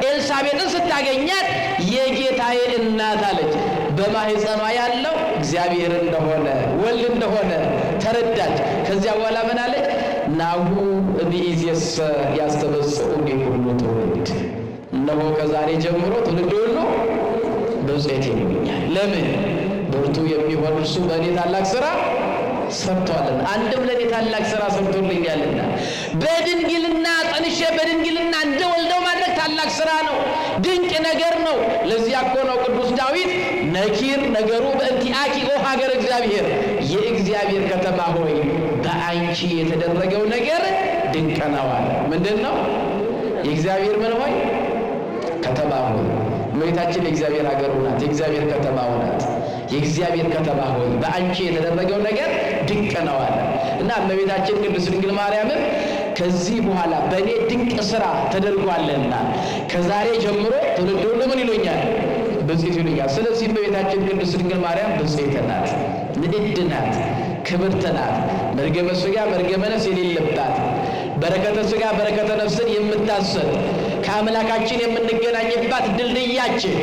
[SPEAKER 1] ኤልሳቤጥን ስታገኛት የጌታዬ እናት አለች። በማህፀኗ ያለው እግዚአብሔር እንደሆነ ወልድ እንደሆነ ተረዳች። ከዚያ በኋላ ምን አለች? ናሁ እምይእዜሰ ያስተበጽኡኒ ኩሉ ትውልድ፣ እነሆ ከዛሬ ጀምሮ ትውልድ ሁሉ ብፅዕት ይሉኛል። ለምን? ብርቱ የሚሆን እርሱ በእኔ ታላቅ ሥራ ሰርቷልና፣ አንድም ለእኔ ታላቅ ሥራ ሰርቶልኛልና። በድንግልና ጸንሼ በድንግልና እንደወልደው ማድረግ ታላቅ ሥራ ነው፣ ድንቅ ነገር ነው። ለዚያ እኮ ነው ቅዱስ ዳዊት ነኪር ነገሩ በእንቲአኪ ኦ ሀገረ እግዚአብሔር፣ የእግዚአብሔር ከተማ ሆይ በአንቺ የተደረገው ነገር ድንቅ ነው አለ። ምንድን ነው? የእግዚአብሔር ምን ሆይ? ከተማ ሆይ። እመቤታችን የእግዚአብሔር ሀገሩ ናት፣ የእግዚአብሔር ከተማው ናት። የእግዚአብሔር ከተማ ሆይ በአንቺ የተደረገው ነገር ድንቅ ነው አለ እና እመቤታችን ቅድስት ድንግል ማርያምም ከዚህ በኋላ በእኔ ድንቅ ሥራ ተደርጓልና ከዛሬ ጀምሮ ትውልድ ሁሉ ምን ይሉኛል? ብፅዕት ይሉኛል። ስለዚህ እመቤታችን ቅድስት ድንግል ማርያም ብፅዕት ናት፣ ንዕድ ናት፣ ክብርት ናት። መርገመ ሥጋ መርገመ ነፍስ የሌለባት፣ በረከተ ሥጋ በረከተ ነፍስን የምታሰጥ፣ ከአምላካችን የምንገናኝባት ድልድያችን፣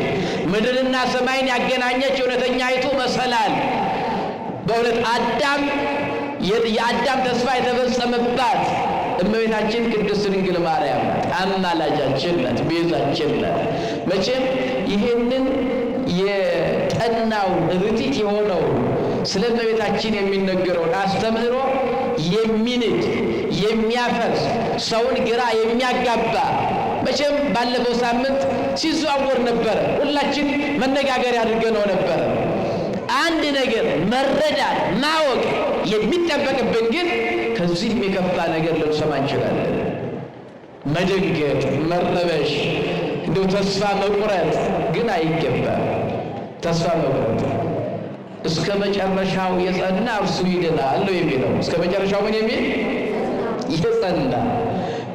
[SPEAKER 1] ምድርና ሰማይን ያገናኘች እውነተኛይቱ መሰላል፣ በእውነት የአዳም ተስፋ የተፈጸመባት እመቤታችን ቅድስት ድንግል ማርያም ናት። አማላጃችን ናት፣ ቤዛችን ናት። መቼም ይሄንን የጠናው ርቲት የሆነው ስለ እመቤታችን የሚነገረውን አስተምህሮ የሚንድ የሚያፈርስ ሰውን ግራ የሚያጋባ መቼም ባለፈው ሳምንት ሲዘዋወር ነበረ፣ ሁላችን መነጋገሪያ አድርገነው ነበረ። አንድ ነገር መረዳት ማወቅ የሚጠበቅብን ግን ከዚህም የከፋ ነገር ልንሰማ እንችላለን። መደንገጥ፣ መረበሽ፣ እንደው ተስፋ መቁረጥ ግን አይገባም። ተስፋ መቁረጥ እስከ መጨረሻው የጸና እርሱ ይድናል ነው የሚለው። እስከ መጨረሻው ምን የሚል የጸና።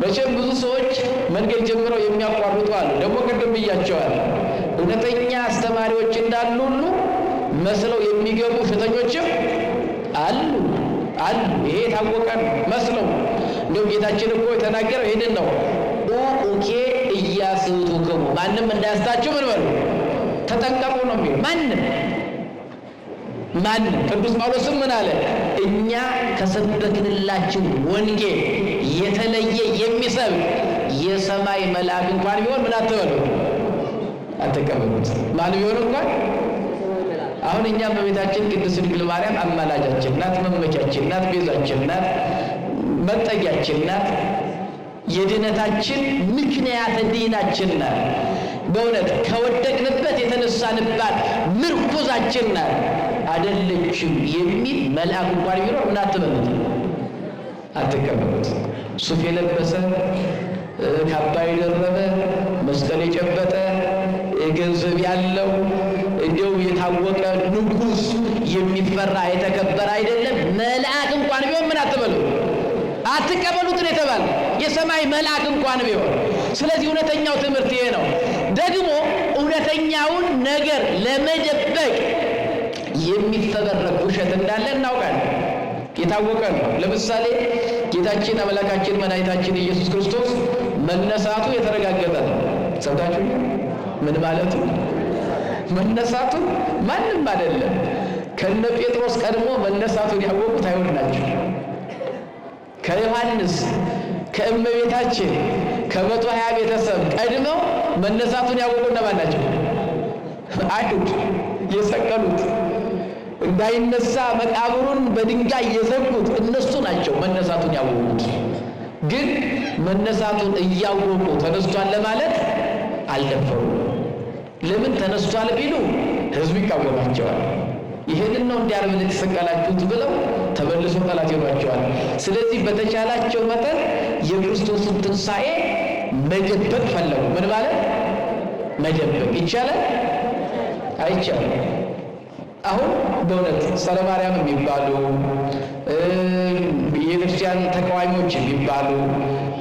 [SPEAKER 1] መቼም ብዙ ሰዎች መንገድ ጀምረው የሚያቋርጡ አሉ። ደግሞ ቅድም ብያቸዋል፣ እውነተኛ አስተማሪዎች እንዳሉ ሁሉ መስለው የሚገቡ ውሸተኞችም አሉ። ይሄ የታወቀ ነው። መስለው እንደውም ጌታችን እኮ የተናገረው ይሄንን ነው። ኡኬ ኢያስቱክሙ፣ ማንም እንዳያስታችሁ ምን በሉ ተጠንቀቁ ነው የሚለው። ማንም ቅዱስ ጳውሎስም ምን አለ? እኛ ከሰበክንላችሁ ወንጌል የተለየ የሚሰብክ የሰማይ መልአክ እንኳን ቢሆን ምን አትበሉ፣ አትቀበሉት። ማን ቢሆን እንኳን አሁን እኛ በቤታችን ቅድስት ድንግል ማርያም አማላጃችን ናት፣ መመኪያችን ናት፣ ቤዛችን ናት፣ መጠጊያችን ናት፣ የድነታችን ምክንያት ዲናችን ናት። በእውነት ከወደቅንበት የተነሳንባት ምርኩዛችን ናት። አይደለችም የሚል መልአክ እንኳን ቢኖር ምን አትበሉት፣ አትቀበሉት። ሱፍ የለበሰ ካባ የደረበ መስቀል የጨበጠ ገንዘብ ያለው እንዲያው የታወቀ ንጉሥ የሚፈራ የተከበረ አይደለም መልአክ እንኳን ቢሆን ምን አትበሉት፣ አትቀበሉት ነው የተባለ፣ የሰማይ መልአክ እንኳን ቢሆን። ስለዚህ እውነተኛው ትምህርት ይሄ ነው። ደግሞ እውነተኛውን ነገር ለመደበቅ የሚፈበረክ ውሸት እንዳለ እናውቃለን፣ የታወቀ ነው። ለምሳሌ ጌታችን አምላካችን መድኃኒታችን ኢየሱስ ክርስቶስ መነሳቱ የተረጋገጠ ነው። ሰምታችሁ ምን ማለቱ? መነሳቱ ማንም አይደለም፣ ከነ ጴጥሮስ ቀድሞ መነሳቱን ያወቁት አይሁድ ናቸው። ከዮሐንስ ከእመቤታችን ከ120 ቤተሰብ ቀድመው መነሳቱን ያወቁ እነማን ናቸው? አይሁድ። የሰቀሉት እንዳይነሳ መቃብሩን በድንጋይ የዘጉት እነሱ ናቸው መነሳቱን ያወቁት። ግን መነሳቱን እያወቁ ተነስቷል ለማለት አልደፈሩም። ለምን ተነስቷል ቢሉ ሕዝቡ ይቃወማቸዋል። ይሄንን ነው እንዲያርብ የተሰቀላችሁት ብለው ተመልሶ ጠላት ይሏቸዋል። ስለዚህ በተቻላቸው መጠን የክርስቶስን ትንሣኤ መደበቅ ፈለጉ። ምን ማለት መደበቅ ይቻላል? አይቻልም። አሁን በእውነት ሰረ ማርያም የሚባሉ የክርስቲያን ተቃዋሚዎች የሚባሉ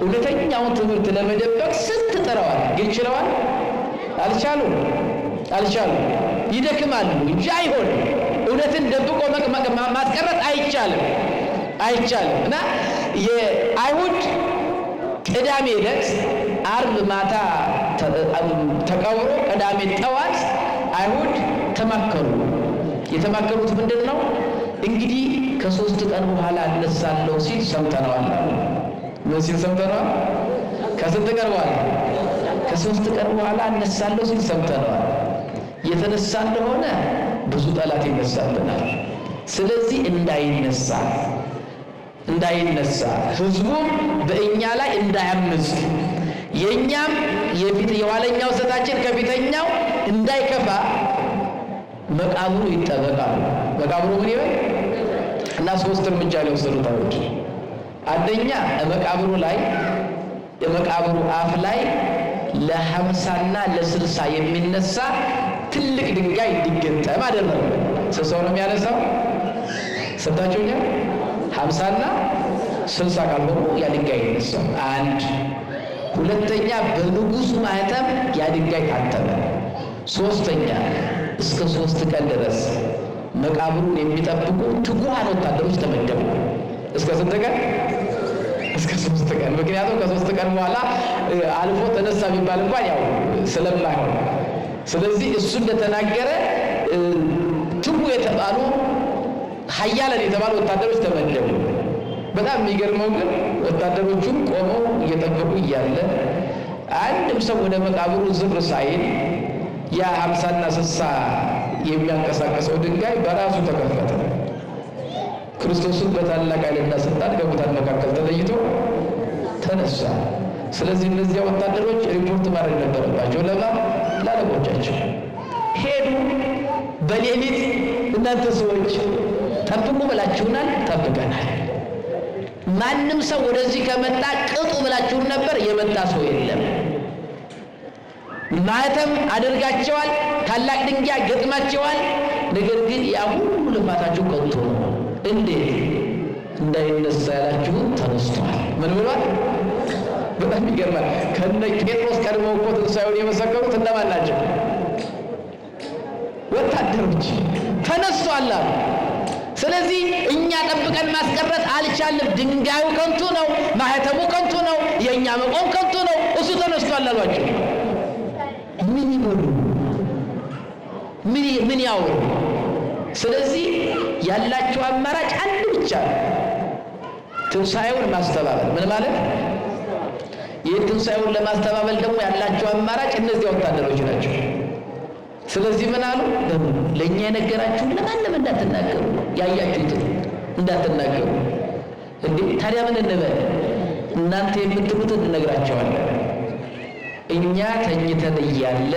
[SPEAKER 1] እውነተኛውን ትምህርት ለመደበቅ ስንት ጥረዋል፣ ግን ችለዋል? አልቻሉም። ይደክማሉ እንጂ አይሆንም። እውነትን ደብቆ ማስቀረት አይቻልም። አይቻልም። እና የአይሁድ ቅዳሜ ዕለት ዓርብ ማታ ተቀብሮ ቅዳሜ ጠዋት አይሁድ ተማከሩ። የተማከሩት ምንድን ነው? እንግዲህ ከ3 ቀን በኋላ እነሳለሁ ሲል ሰምተነዋል። ምን ሲል ሰምተነዋል? ከስንት ቀን በኋላ? ከ3 ቀን በኋላ እነሳለሁ ሲል ሰምተነዋል። የተነሳ እንደሆነ ብዙ ጠላት ይነሳብናል። ስለዚህ እንዳይነሳ ህዝቡም በእኛ ላይ እንዳያምፅ የኛም የኋለኛው ሰታችን ከፊተኛው እንዳይከፋ መቃብሩ ይጠበቃል። መቃብሩ ምን ይበል እና 3 እርምጃ ላይ ወሰዱት አይሁድ። አንደኛ የመቃብሩ አፍ ላይ ለ50 እና ለ60 የሚነሳ ትልቅ ድንጋይ እንዲገጠም አደረገ። ሰው ነው የሚያነሳው። ሰምታችሁኛል? 50 እና 60 ካልሆኑ ያ ድንጋይ ይነሳል። አንድ ሁለተኛ በንጉሱ ማህተም ያ ድንጋይ ታተመ። ሶስተኛ እስከ 3 ቀን ድረስ መቃብሩን የሚጠብቁ ትጉሃን ወታደሮች ተመደቡ። እስከ ስንት ቀን? እስከ 3 ቀን። ምክንያቱም ከ3 ቀን በኋላ አልፎ ተነሳ የሚባል እንኳን ያው ስለማይሆን፣ ስለዚህ እሱ እንደተናገረ ትጉ የተባሉ ኃያላን የተባሉ ወታደሮች ተመደቡ። በጣም የሚገርመው ግን ወታደሮቹም ቆመው እየጠበቁ እያለ አንድም ሰው ወደ መቃብሩ ዝር ሳይል ያ 50 እና 60 የሚያንቀሳቀሰው ድንጋይ በራሱ ተከፈተ። ክርስቶስን በታላቅ ኃይልና ስልጣን ከሙታን መካከል ተለይቶ ተነሳ። ስለዚህ እነዚያ ወታደሮች ሪፖርት ማድረግ ነበረባቸው። ለአለቆቻቸው ሄዱ። በሌሊት እናንተ ሰዎች ጠብቁ ብላችሁናል፣ ጠብቀናል። ማንም ሰው ወደዚህ ከመጣ ቅጡ ብላችሁን ነበር፣ የመጣ ሰው የለም። ማህተም አድርጋቸዋል፣ ታላቅ ድንጋይ ገጥማቸዋል። ነገር ግን ያ ሁሉ ልፋታችሁ ከንቱ ነው። እንዴት እንዳይነሳ ያላችሁን ተነስቷል። ምን ብሏል? በጣም ይገርማል። ከነ ጴጥሮስ ቀድመው እኮ ትንሣኤውን የመሰከሩት እነማን ናቸው? ወታደሮች። ተነስቷል አሉ። ስለዚህ እኛ ጠብቀን ማስቀረት አልቻልም። ድንጋዩ ከንቱ ነው፣ ማህተሙ ከንቱ ነው፣ የእኛ መቆም ከንቱ ነው። እሱ ተነስቷል አሏቸው። ምን ይበሉ? ምን ያወሩ? ስለዚህ ያላቸው አማራጭ አንድ ብቻ ነው፣ ትንሣኤውን ማስተባበል። ምን ማለት? ይህ ትንሣኤውን ለማስተባበል ደግሞ ያላቸው አማራጭ እነዚያ ወታደሮች ናቸው። ስለዚህ ምን አሉ? ለእኛ የነገራችሁን ለማንም እንዳትናገሩ፣ ያያችሁትን እንዳትናገሩ። እንዴ ታዲያ ምን እንበል? እናንተ የምትሉትን እንነግራቸዋለን። እኛ ተኝተን እያለ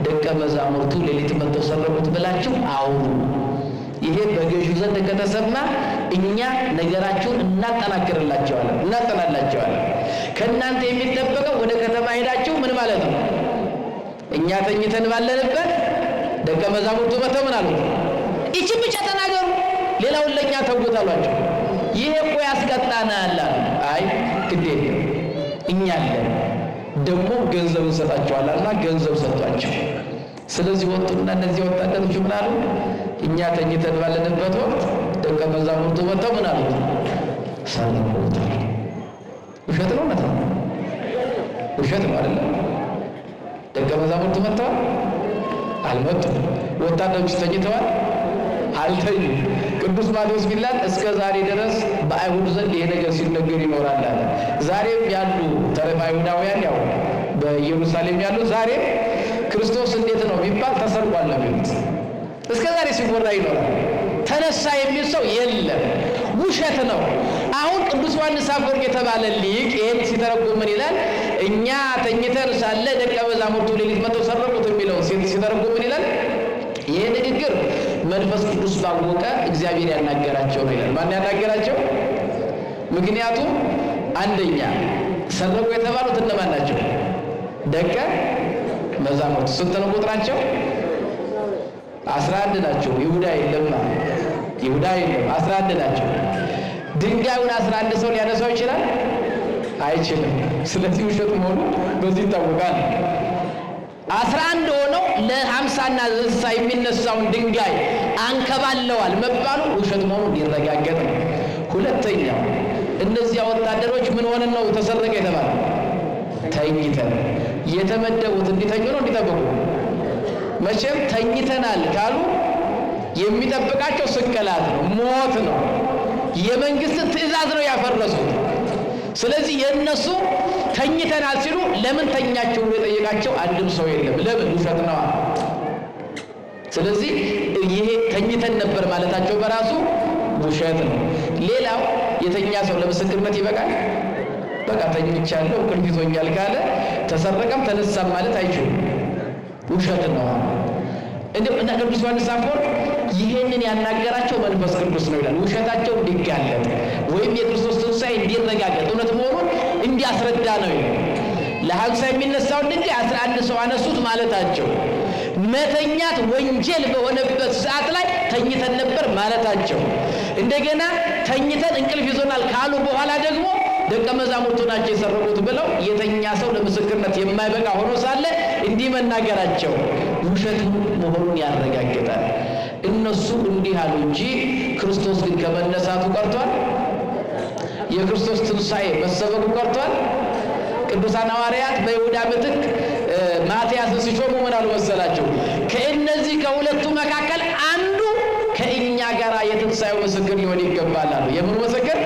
[SPEAKER 1] ደቀ መዛሙርቱ ሌሊት መጥተው ሰረቁት ብላችሁ አውሩ። ይሄ በገዢው ዘንድ ከተሰማ እኛ ነገራችሁን እናጠናክርላቸዋለን፣ እናጠናላቸዋለን። ከእናንተ የሚጠበቀው ወደ ከተማ ሄዳችሁ ምን ማለት ነው? እኛ ተኝተን ባለንበት ደቀ መዛሙርቱ መጥተው ምን አሉት? ይህችን ብቻ ተናገሩ፣ ሌላውን ለእኛ ተውት አሏቸው። ይሄ እኮ ያስቀጣናል አሉ። አይ ግድ የለም እኛ አለን፣ ደግሞ ገንዘብ እንሰጣቸዋልና ገንዘብ ሰጧቸው። ስለዚህ ወጡና እነዚህ ወታደሮች ምን አሉ? እኛ ተኝተን ባለንበት ወቅት ደቀ መዛሙርቱ መጥተው ምን አሉት? ሰረቁታል። ውሸት ነው ማለት ነው? ውሸት ነው አይደለም? ደቀ መዛሙርቱ መጥተዋል? አልመጡም። ወታደሮች ተኝተዋል? አልተኙም። ቅዱስ ማቴዎስ ቢላል እስከ ዛሬ ድረስ በአይሁድ ዘንድ ይሄ ነገር ሲነገር ይኖራል አለ። ዛሬም ያሉ ተረፈ አይሁዳውያን ያው በኢየሩሳሌም ያሉ ዛሬም ክርስቶስ እንዴት ነው ቢባል ተሰርቋል ነው የሚሉት። እስከ ዛሬ ሲወራ ይኖራል። ተነሳ የሚል ሰው የለም፣ ውሸት ነው። አሁን ቅዱስ ዮሐንስ አፈወርቅ የተባለ ሊቅ ይህን ሲተረጉም ምን ይላል? እኛ ተኝተን ሳለ ደቀ መዛሙርቱ ሌሊት መጥተው ሰረቁት የሚለውን ሲተረጉም ምን ይላል? ይህ ንግግር መንፈስ ቅዱስ ባወቀ እግዚአብሔር ያናገራቸው ነው ይላል። ማን ያናገራቸው? ምክንያቱም አንደኛ ሰረቁ የተባሉት እነማን ናቸው? ደቀ መዛሙርት። ስንት ነው ቁጥራቸው? 11 ናቸው። ይሁዳ የለም፣ ይሁዳ የለም፣ 11 ናቸው። ድንጋዩን 11 ሰው ሊያነሳው ይችላል? አይችልም። ስለዚህ ውሸት መሆኑ በዚህ ይታወቃል። 11 ሆነው ለ50 እና 60 የሚነሳውን ድንጋይ አንከባለዋል መባሉ ውሸት መሆኑ እንዲረጋገጥ ነው። ሁለተኛው እነዚያ ወታደሮች ምን ሆነን ነው ተሰረቀ የተባለ? ተኝተን። የተመደቡት እንዲተኙ ነው እንዲጠብቁ? መቼም ተኝተናል ካሉ የሚጠብቃቸው ስቅላት ነው፣ ሞት ነው። የመንግስትን ትእዛዝ ነው ያፈረሱት። ስለዚህ የእነሱ ተኝተናል ሲሉ ለምን ተኛችሁ ብሎ የጠየቃቸው አንድም ሰው የለም። ለምን? ውሸት ነዋ። ስለዚህ ይሄ ተኝተን ነበር ማለታቸው በራሱ ውሸት ነው። ሌላው የተኛ ሰው ለምስክርነት ይበቃል? በቃ ተኝቻለሁ እንቅልፍ ይዞኛል ካለ ተሰረቀም ተነሳም ማለት አይችልም፣ ውሸት ነው። እና ቅዱስ ዮሐንስ አፈወርቅ ይሄንን ያናገራቸው መንፈስ ቅዱስ ነው ይላል። ውሸታቸው እንዲጋለጥ ወይም የክርስቶስ ትንሣኤ እንዲረጋገጥ እውነት መሆኑን እንዲያስረዳ ነው ይላል። ለሐምሳ የሚነሳውን ድንጋይ 11 ሰው አነሱት ማለታቸው፣ መተኛት ወንጀል በሆነበት ሰዓት ላይ ተኝተን ነበር ማለታቸው፣ እንደገና ተኝተን እንቅልፍ ይዞናል ካሉ በኋላ ደግሞ ደቀ መዛሙርቱ ናቸው የሰረቁት ብለው የተኛ ሰው ለምስክርነት የማይበቃ ሆኖ ሳለ እንዲህ መናገራቸው ውሸት መሆኑን ያረጋግጣል። እነሱ እንዲህ አሉ እንጂ ክርስቶስ ግን ከመነሳቱ ቀርቷል? የክርስቶስ ትንሣኤ መሰበኩ ቀርቷል? ቅዱሳን ሐዋርያት በይሁዳ ምትክ ማትያስን ሲሾሙ ምን አሉ መሰላቸው? ከእነዚህ ከሁለቱ መካከል አንዱ ከእኛ ጋር የትንሣኤው ምስክር ሊሆን ይገባል አሉ። የምኑ ምስክር?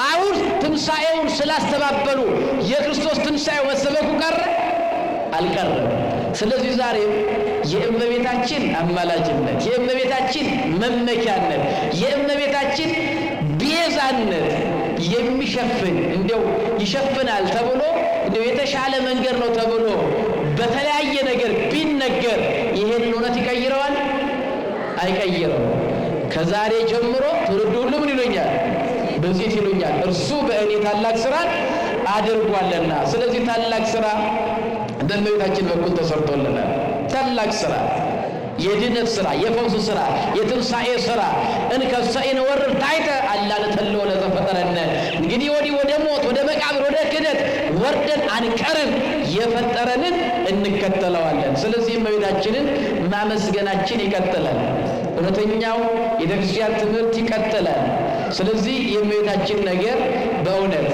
[SPEAKER 1] አሁን ትንሣኤውን ስላስተባበሉ የክርስቶስ ትንሣኤው መሰበኩ ቀረ? አልቀረም። ስለዚህ ዛሬም የእመቤታችን አማላጅነት፣ የእመቤታችን መመኪያነት፣ የእመቤታችን ቤዛነት የሚሸፍን እንደው ይሸፍናል ተብሎ እንደው የተሻለ መንገድ ነው ተብሎ በተለያየ ነገር ቢነገር ይሄንን እውነት ይቀይረዋል? አይቀይረው። ከዛሬ ጀምሮ ትውልድ ሁሉ ምን ይሉኛል? ብፅዕት ይሉኛል፣ እርሱ በእኔ ታላቅ ስራ አድርጓልና። ስለዚህ ታላቅ ስራ በእመቤታችን በኩል ተሰርቶልናል። ታላቅ ስራ፣ የድነት ስራ፣ የፈውስ ስራ፣ የትንሣኤ ስራ። እንከሰ ኢንወርድ ታሕተ አላ ንተልዎ ለዘፈጠረነ። እንግዲህ ወዲህ ወደ ሞት፣ ወደ መቃብር፣ ወደ ክህደት ወርደን አንቀርም። የፈጠረንን እንከተለዋለን። ስለዚህ እመቤታችንን ማመስገናችን ይቀጥላል። እውነተኛው የቤተክርስቲያን ትምህርት ይቀጥላል። ስለዚህ የእመቤታችን ነገር በእውነት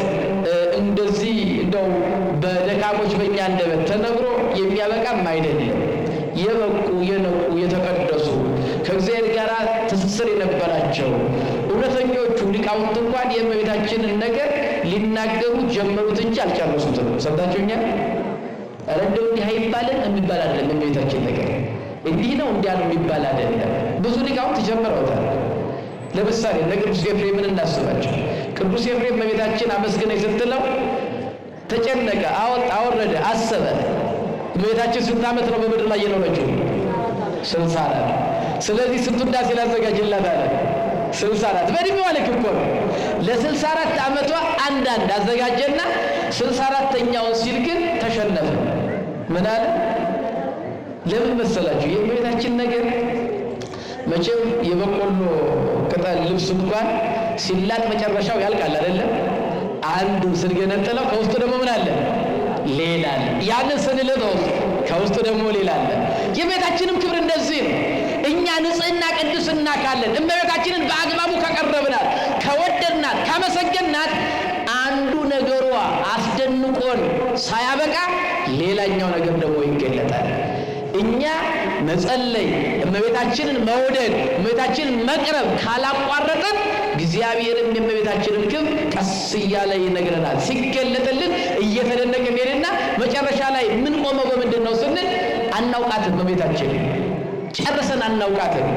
[SPEAKER 1] እንደዚህ እንደው በደካሞች በእኛ አንደበት ተነግሮ የሚያበቃም አይደለም። የበቁ የነቁ የተቀደሱ ከእግዚአብሔር ጋር ትስስር የነበራቸው እውነተኞቹ ሊቃውንት እንኳን የእመቤታችንን ነገር ሊናገሩ ጀመሩት እንጂ አልጨረሱትም። ሰምታችሁኛል? ኧረ እንደው እንዲህ አይባልም የሚባል አይደለም። የእመቤታችን ነገር እንዲህ ነው እንዲያ ነው የሚባል አይደለም። ብዙ ሊቃውንት ጀምረውታል። ለምሳሌ ለቅዱስ ኤፍሬምን እናስባቸው። ቅዱስ ኤፍሬም እመቤታችን አመስግነኝ ስትለው ተጨነቀ፣ አወረደ፣ አሰበ። እመቤታችን ስንት ዓመት ነው በምድር ላይ የኖረችው? 64። ስለዚህ ስንት ውዳሴ ላዘጋጅላት አለ? 64። በእድሜዋ ልክ እኮ ነው። ለ64 ዓመቷ አንዳንድ አዘጋጀና 64ኛውን ሲል ግን ተሸነፈ። ምን አለ? ለምን መሰላችሁ? የእመቤታችን ነገር መቼም የበቆሎ ቅጠል ልብስ እንኳን ሲላጥ መጨረሻው ያልቃል አይደለም? አንዱን ስንገነጥለው ከውስጡ ደግሞ ምን አለ? ሌላ አለ። ያንን ስንልጠው ከውስጡ ደግሞ ሌላ አለ። የእመቤታችንም ክብር እንደዚህ ነው። እኛ ንጽሕና ቅድስና ካለን እመቤታችንን በአግባቡ ከቀረብናት፣ ከወደድናት፣ ካመሰገንናት አንዱ ነገሯ አስደንቆን ሳያበቃ ሌላኛው ነገር ደግሞ ይገለጣል። እኛ መጸለይ፣ እመቤታችንን መውደድ፣ እመቤታችንን መቅረብ ካላቋረጥን እግዚአብሔርም የእመቤታችንን ክብር ቀስ እያለ ይነግረናል። ሲገለጥልን እየተደነቅን ሄድና መጨረሻ ላይ ምን ቆመው በምንድን ነው ስንል አናውቃትም። እመቤታችንን ጨርሰን አናውቃትም።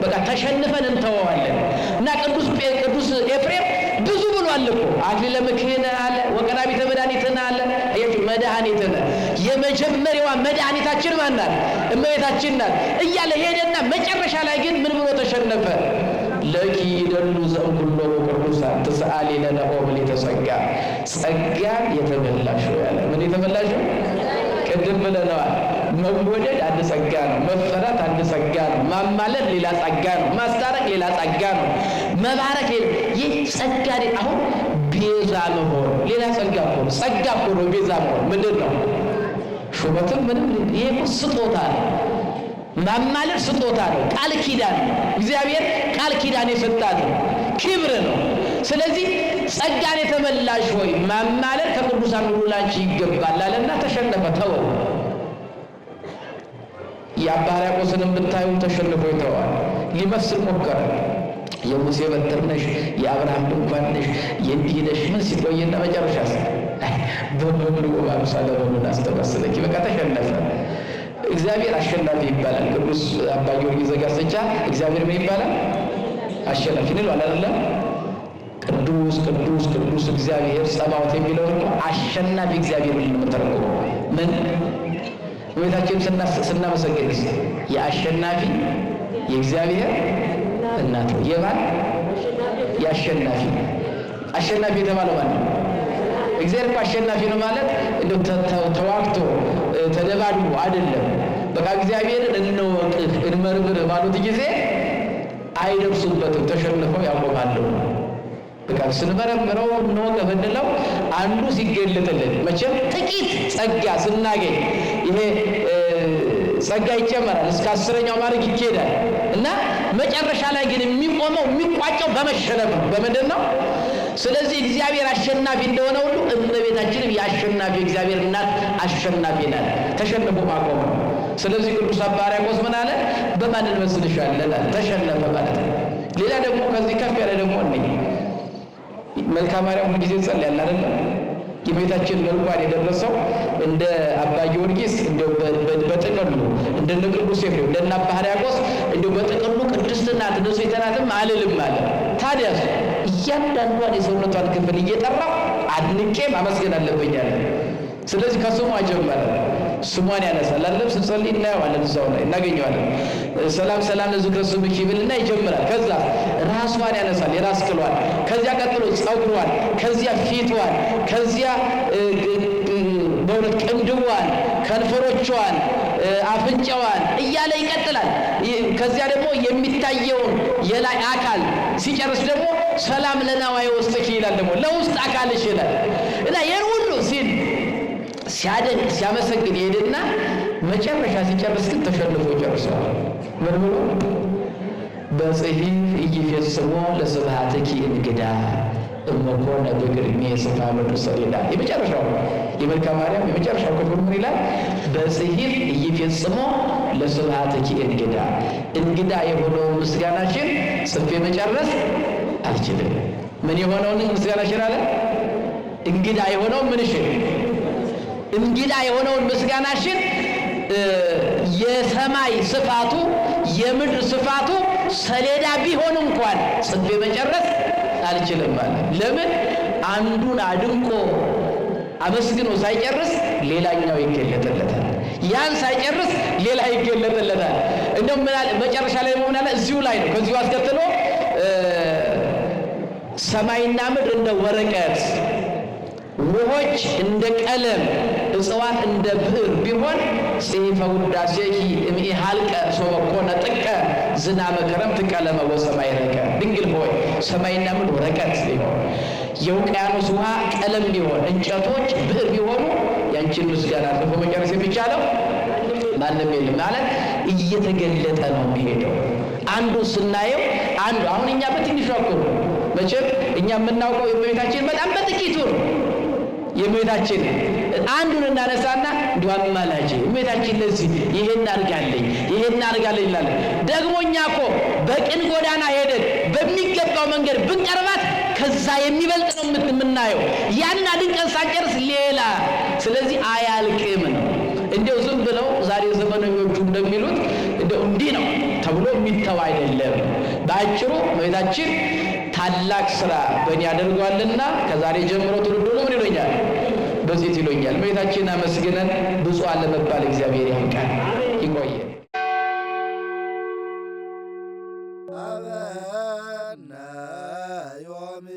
[SPEAKER 1] በቃ ተሸንፈን እንተወዋለን። እና ቅዱስ ኤፍሬም ብዙ ብሏል እኮ አክሊለ ምክህነ አለ፣ ወቀዳሚተ መድኃኒትነ አለ። አያችሁ፣ መድኃኒትነ የመጀመሪያዋ መድኃኒታችን ማን ናት? እመቤታችን ናት እያለ ሄደና መጨረሻ ላይ ግን ምን ብሎ ተሸነፈ? ለኪ ይደሉ ዘእንኩሎሙ ቅዱሳን ትስአሊ ለነ ኦምልዕተ ጸጋ። ጸጋ የተመላሽው ያለ ምን የተመላሽው? ቅድም ብለነዋል። መወደድ አንድ ጸጋ ነው። መፈራት አንድ ጸጋ ነው። ማማለድ ሌላ ጸጋ ነው። ማስታረቅ ሌላ ጸጋ ነው። መባረክ ይህ ጸጋ አሁን ቤዛ መሆን ሌላ ጸጋ እኮ ነው። ጸጋ እኮ ነው ቤዛ መሆን። ምንድን ነው? ሹመትም ምንም ይሄ እኮ ስጦታ ነው። ማማለድ ስጦታ ነው። ቃል ኪዳን ነው። እግዚአብሔር ቃል ኪዳን የሰጣት ነው። ክብር ነው። ስለዚህ ጸጋን የተመላሽ ሆይ ማማለድ ከቅዱሳን ሁሉ ላንቺ ይገባል አለና ተሸነፈ፣ ተወው። የአባ ሕርያቆስንም ብታዩ ተሸንፎ ይተዋል። ሊመስል ሞከረ። የሙሴ በትር ነሽ፣ የአብርሃም ድንኳን ነሽ፣ የእንዲህ ነሽ ምን ሲቆይና መጨረሻ በምድር አምሳለ በምን አስተመስለኪ በቃ ተሸነፈ። እግዚአብሔር አሸናፊ ይባላል። ቅዱስ አባ ጊዮርጊስ ዘጋስጫ እግዚአብሔር ምን ይባላል? አሸናፊ ነው አይደለም? ቅዱስ ቅዱስ ቅዱስ እግዚአብሔር ጸባዖት የሚለው አሸናፊ እግዚአብሔር ነው የምንተረጉመው። ምን እመቤታችን ስናመሰግንስ የአሸናፊ የእግዚአብሔር እናት ነው። የማን የአሸናፊ አሸናፊ የተባለው ማለት ነው። እግዚአብሔር እኮ አሸናፊ ነው ማለት እንደው ተዋግቶ ተደባድቦ አይደለም። በቃ እግዚአብሔርን እንወቅህ እንመርምር ባሉት ጊዜ አይደርሱበትም፣ ተሸንፈው ያቆማሉ። በቃ ስንመረምረው እንወቅ ብንለው አንዱ ሲገለጥልን መቼም ጥቂት ጸጋ ስናገኝ ይሄ ጸጋ ይጨመራል፣ እስከ 10ኛው ማድረግ ይኬዳል እና መጨረሻ ላይ ግን የሚቆመው የሚቋጨው በመሸነፍ ነው። በምንድን ነው? ስለዚህ እግዚአብሔር አሸናፊ እንደሆነ ሁሉ እመቤታችንም የአሸናፊ እግዚአብሔር እናት አሸናፊ ናት። ተሸንፎ ማቆም ነው። ስለዚህ ቅዱስ አባ ሕርያቆስ ምን አለ? በማን እንመስልሻለን? ተሸነፈ ማለት ነው። ሌላ ደግሞ ከዚህ ከፍ ያለ ደግሞ ነኝ መልክአ ማርያም ሁሉ ጊዜ ጸልያል አይደለም? የቤታችን መልኳን የደረሰው እንደ አባ ጊዮርጊስ እንደው በጥቅሉ እንደነ ቅዱስ ኤፍሬም እንደነ አባ ሕርያቆስ እንደው በጥቅሉ ቅድስት ናት ንጽሕት ናትም አልልም አለ። ታዲያ እያንዳንዷን የሰውነቷን ክፍል እየጠራው አድንቄ ማመስገን አለብኝ አለ። ስለዚህ ከስሟ ጀመረ። ስሟን ያነሳል አይደለም? ስንጸልይ እናየዋለን፣ እዛው ላይ እናገኘዋለን። ሰላም ሰላም ለዝክረ ስምኪ ይብልና ይጀምራል። ከዛ ራሷን ያነሳል፣ የራስ ቅሏን፣ ከዚያ ቀጥሎ ጸጉሯን፣ ከዚያ ፊቷን፣ ከዚያ በእውነት ቅንድቧን፣ ከንፈሮቿን፣ አፍንጫዋን እያለ ይቀጥላል። ከዚያ ደግሞ የሚታየውን የላይ አካል ሲጨርስ ደግሞ ሰላም ለናዋየ ውስጥኪ ይላል። ደግሞ ለውስጥ አካልሽ ይላል እና ይህን ሁሉ ሲል ሲያደንቅ ሲያመሰግን ይሄድና መጨረሻ ሲጨርስ ግን ተሸንፎ ጨርሰዋል። ምን ብሎ በጽሒፍ ኢይፌጽሞ ለስብሐትኪ እንግዳ እመኮነ በግርሜ ስፋ ምድር ሰሌዳ። የመጨረሻው የመልክአ ማርያም የመጨረሻው ክፍል ምን ይላል? በጽሒፍ ኢይፌጽሞ ለስብሐትኪ እንግዳ፣ እንግዳ የሆነውን ምስጋናሽን ጽፌ መጨረስ አልችልም። ምን የሆነውን ምስጋናሽን አለ? እንግዳ የሆነውን ምንሽን? እንግዳ የሆነውን ምስጋናሽን የሰማይ ስፋቱ የምድር ስፋቱ ሰሌዳ ቢሆን እንኳን ጽፌ መጨረስ አልችልም ማለት። ለምን? አንዱን አድንቆ አመስግኖ ሳይጨርስ ሌላኛው ይገለጥለታል፣ ያን ሳይጨርስ ሌላ ይገለጥለታል። እንደውም መጨረሻ ላይ ምን አለ? እዚሁ ላይ ነው። ከዚሁ አስከትሎ ሰማይና ምድር እንደ ወረቀት፣ ውሆች እንደ ቀለም፣ እጽዋት እንደ ብዕር ቢሆን ጽሒፈ ውዳሴኪ እምኢሃልቀ ሶበ ኮነ ጥቀ ዝናመ ክረምት ቀለመ ወሰማይ ረቀ። ድንግል ሆይ ሰማይና ምድር ወረቀት ቢሆን፣ የውቅያኖስ ውሃ ቀለም ቢሆን፣ እንጨቶች ብዕር ቢሆኑ ያንቺን ምስጋና ጽፎ መጨረስ የሚቻለው ማንም የለም ማለት እየተገለጠ ነው የሚሄደው። አንዱ ስናየው አንዱ አሁን እኛ በትንሹ አኩሩ መቼም እኛ የምናውቀው የእመቤታችን በጣም በጥቂቱ ነው። የእመቤታችን አንዱን እናነሳና እንዲሁ አማላጅ እመቤታችን ለዚህ ይሄን አድርጋለኝ ይሄን አድርጋለኝ ይላል። ደግሞ እኛ እኮ በቅን ጎዳና ሄደን በሚገባው መንገድ ብንቀርባት ከዛ የሚበልጥ ነው የምናየው። ያን አድንቀን ሳንጨርስ ሌላ። ስለዚህ አያልቅም ነው። እንደው ዝም ብለው ዛሬ ዘመነኞቹ እንደሚሉት እንደው እንዲህ ነው ተብሎ የሚተው አይደለም። በአጭሩ እመቤታችን ታላቅ ስራ በእኔ ያደርጓልና ከዛሬ ጀምሮ ትውልድ ሁሉ ምን ይሉኛል? በዚህ ይሉኛል። እመቤታችንን አመስግነን ብፁዓን ለመባል እግዚአብሔር ያውቃል። ይቆየን።
[SPEAKER 3] አበነ ዮሚ